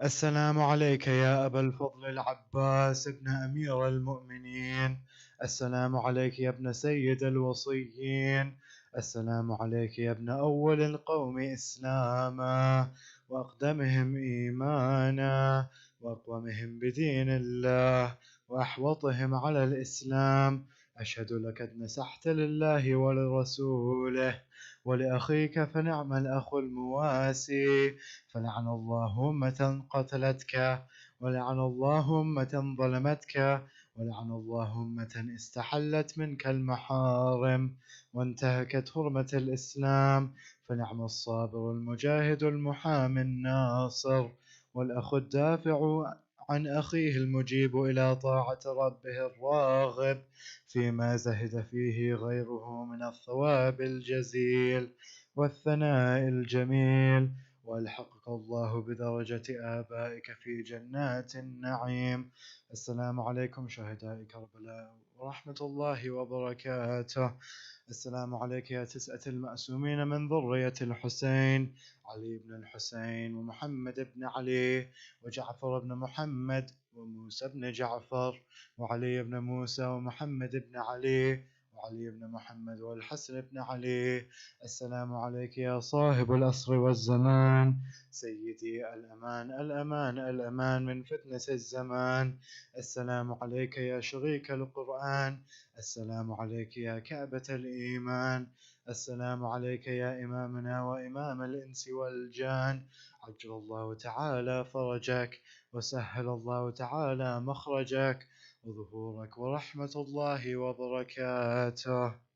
السلام عليك يا أبا الفضل العباس ابن أمير المؤمنين، السلام عليك يا ابن سيد الوصيين، السلام عليك يا ابن أول القوم إسلاما وأقدمهم إيمانا وأقومهم بدين الله وأحوطهم على الإسلام. أشهد لك نسحت لله ولرسوله ولأخيك فنعم الأخ المواسي، فلعن الله أمة قتلتك، ولعن الله أمة ظلمتك، ولعن الله أمة استحلت منك المحارم وانتهكت حرمة الإسلام، فنعم الصابر المجاهد المحامي الناصر والأخ الدافع عن أخيه المجيب إلى طاعة ربه الراغب فيما زهد فيه غيره من الثواب الجزيل والثناء الجميل، وألحقك الله بدرجة آبائك في جنات النعيم. السلام عليكم شهداء كربلاء ورحمة الله وبركاته. السلام عليك يا تسعة المأسومين من ذرية الحسين، علي بن الحسين ومحمد بن علي وجعفر بن محمد وموسى بن جعفر وعلي بن موسى ومحمد بن علي وعلي بن محمد والحسن بن علي. السلام عليك يا صاحب الأصر والزمان، سيدي الأمان الأمان الأمان من فتنة الزمان. السلام عليك يا شريك القرآن، السلام عليك يا كعبة الإيمان، السلام عليك يا إمامنا وإمام الإنس والجان. عجل الله تعالى فرجك وسهل الله تعالى مخرجك وظهورك ورحمة الله وبركاته.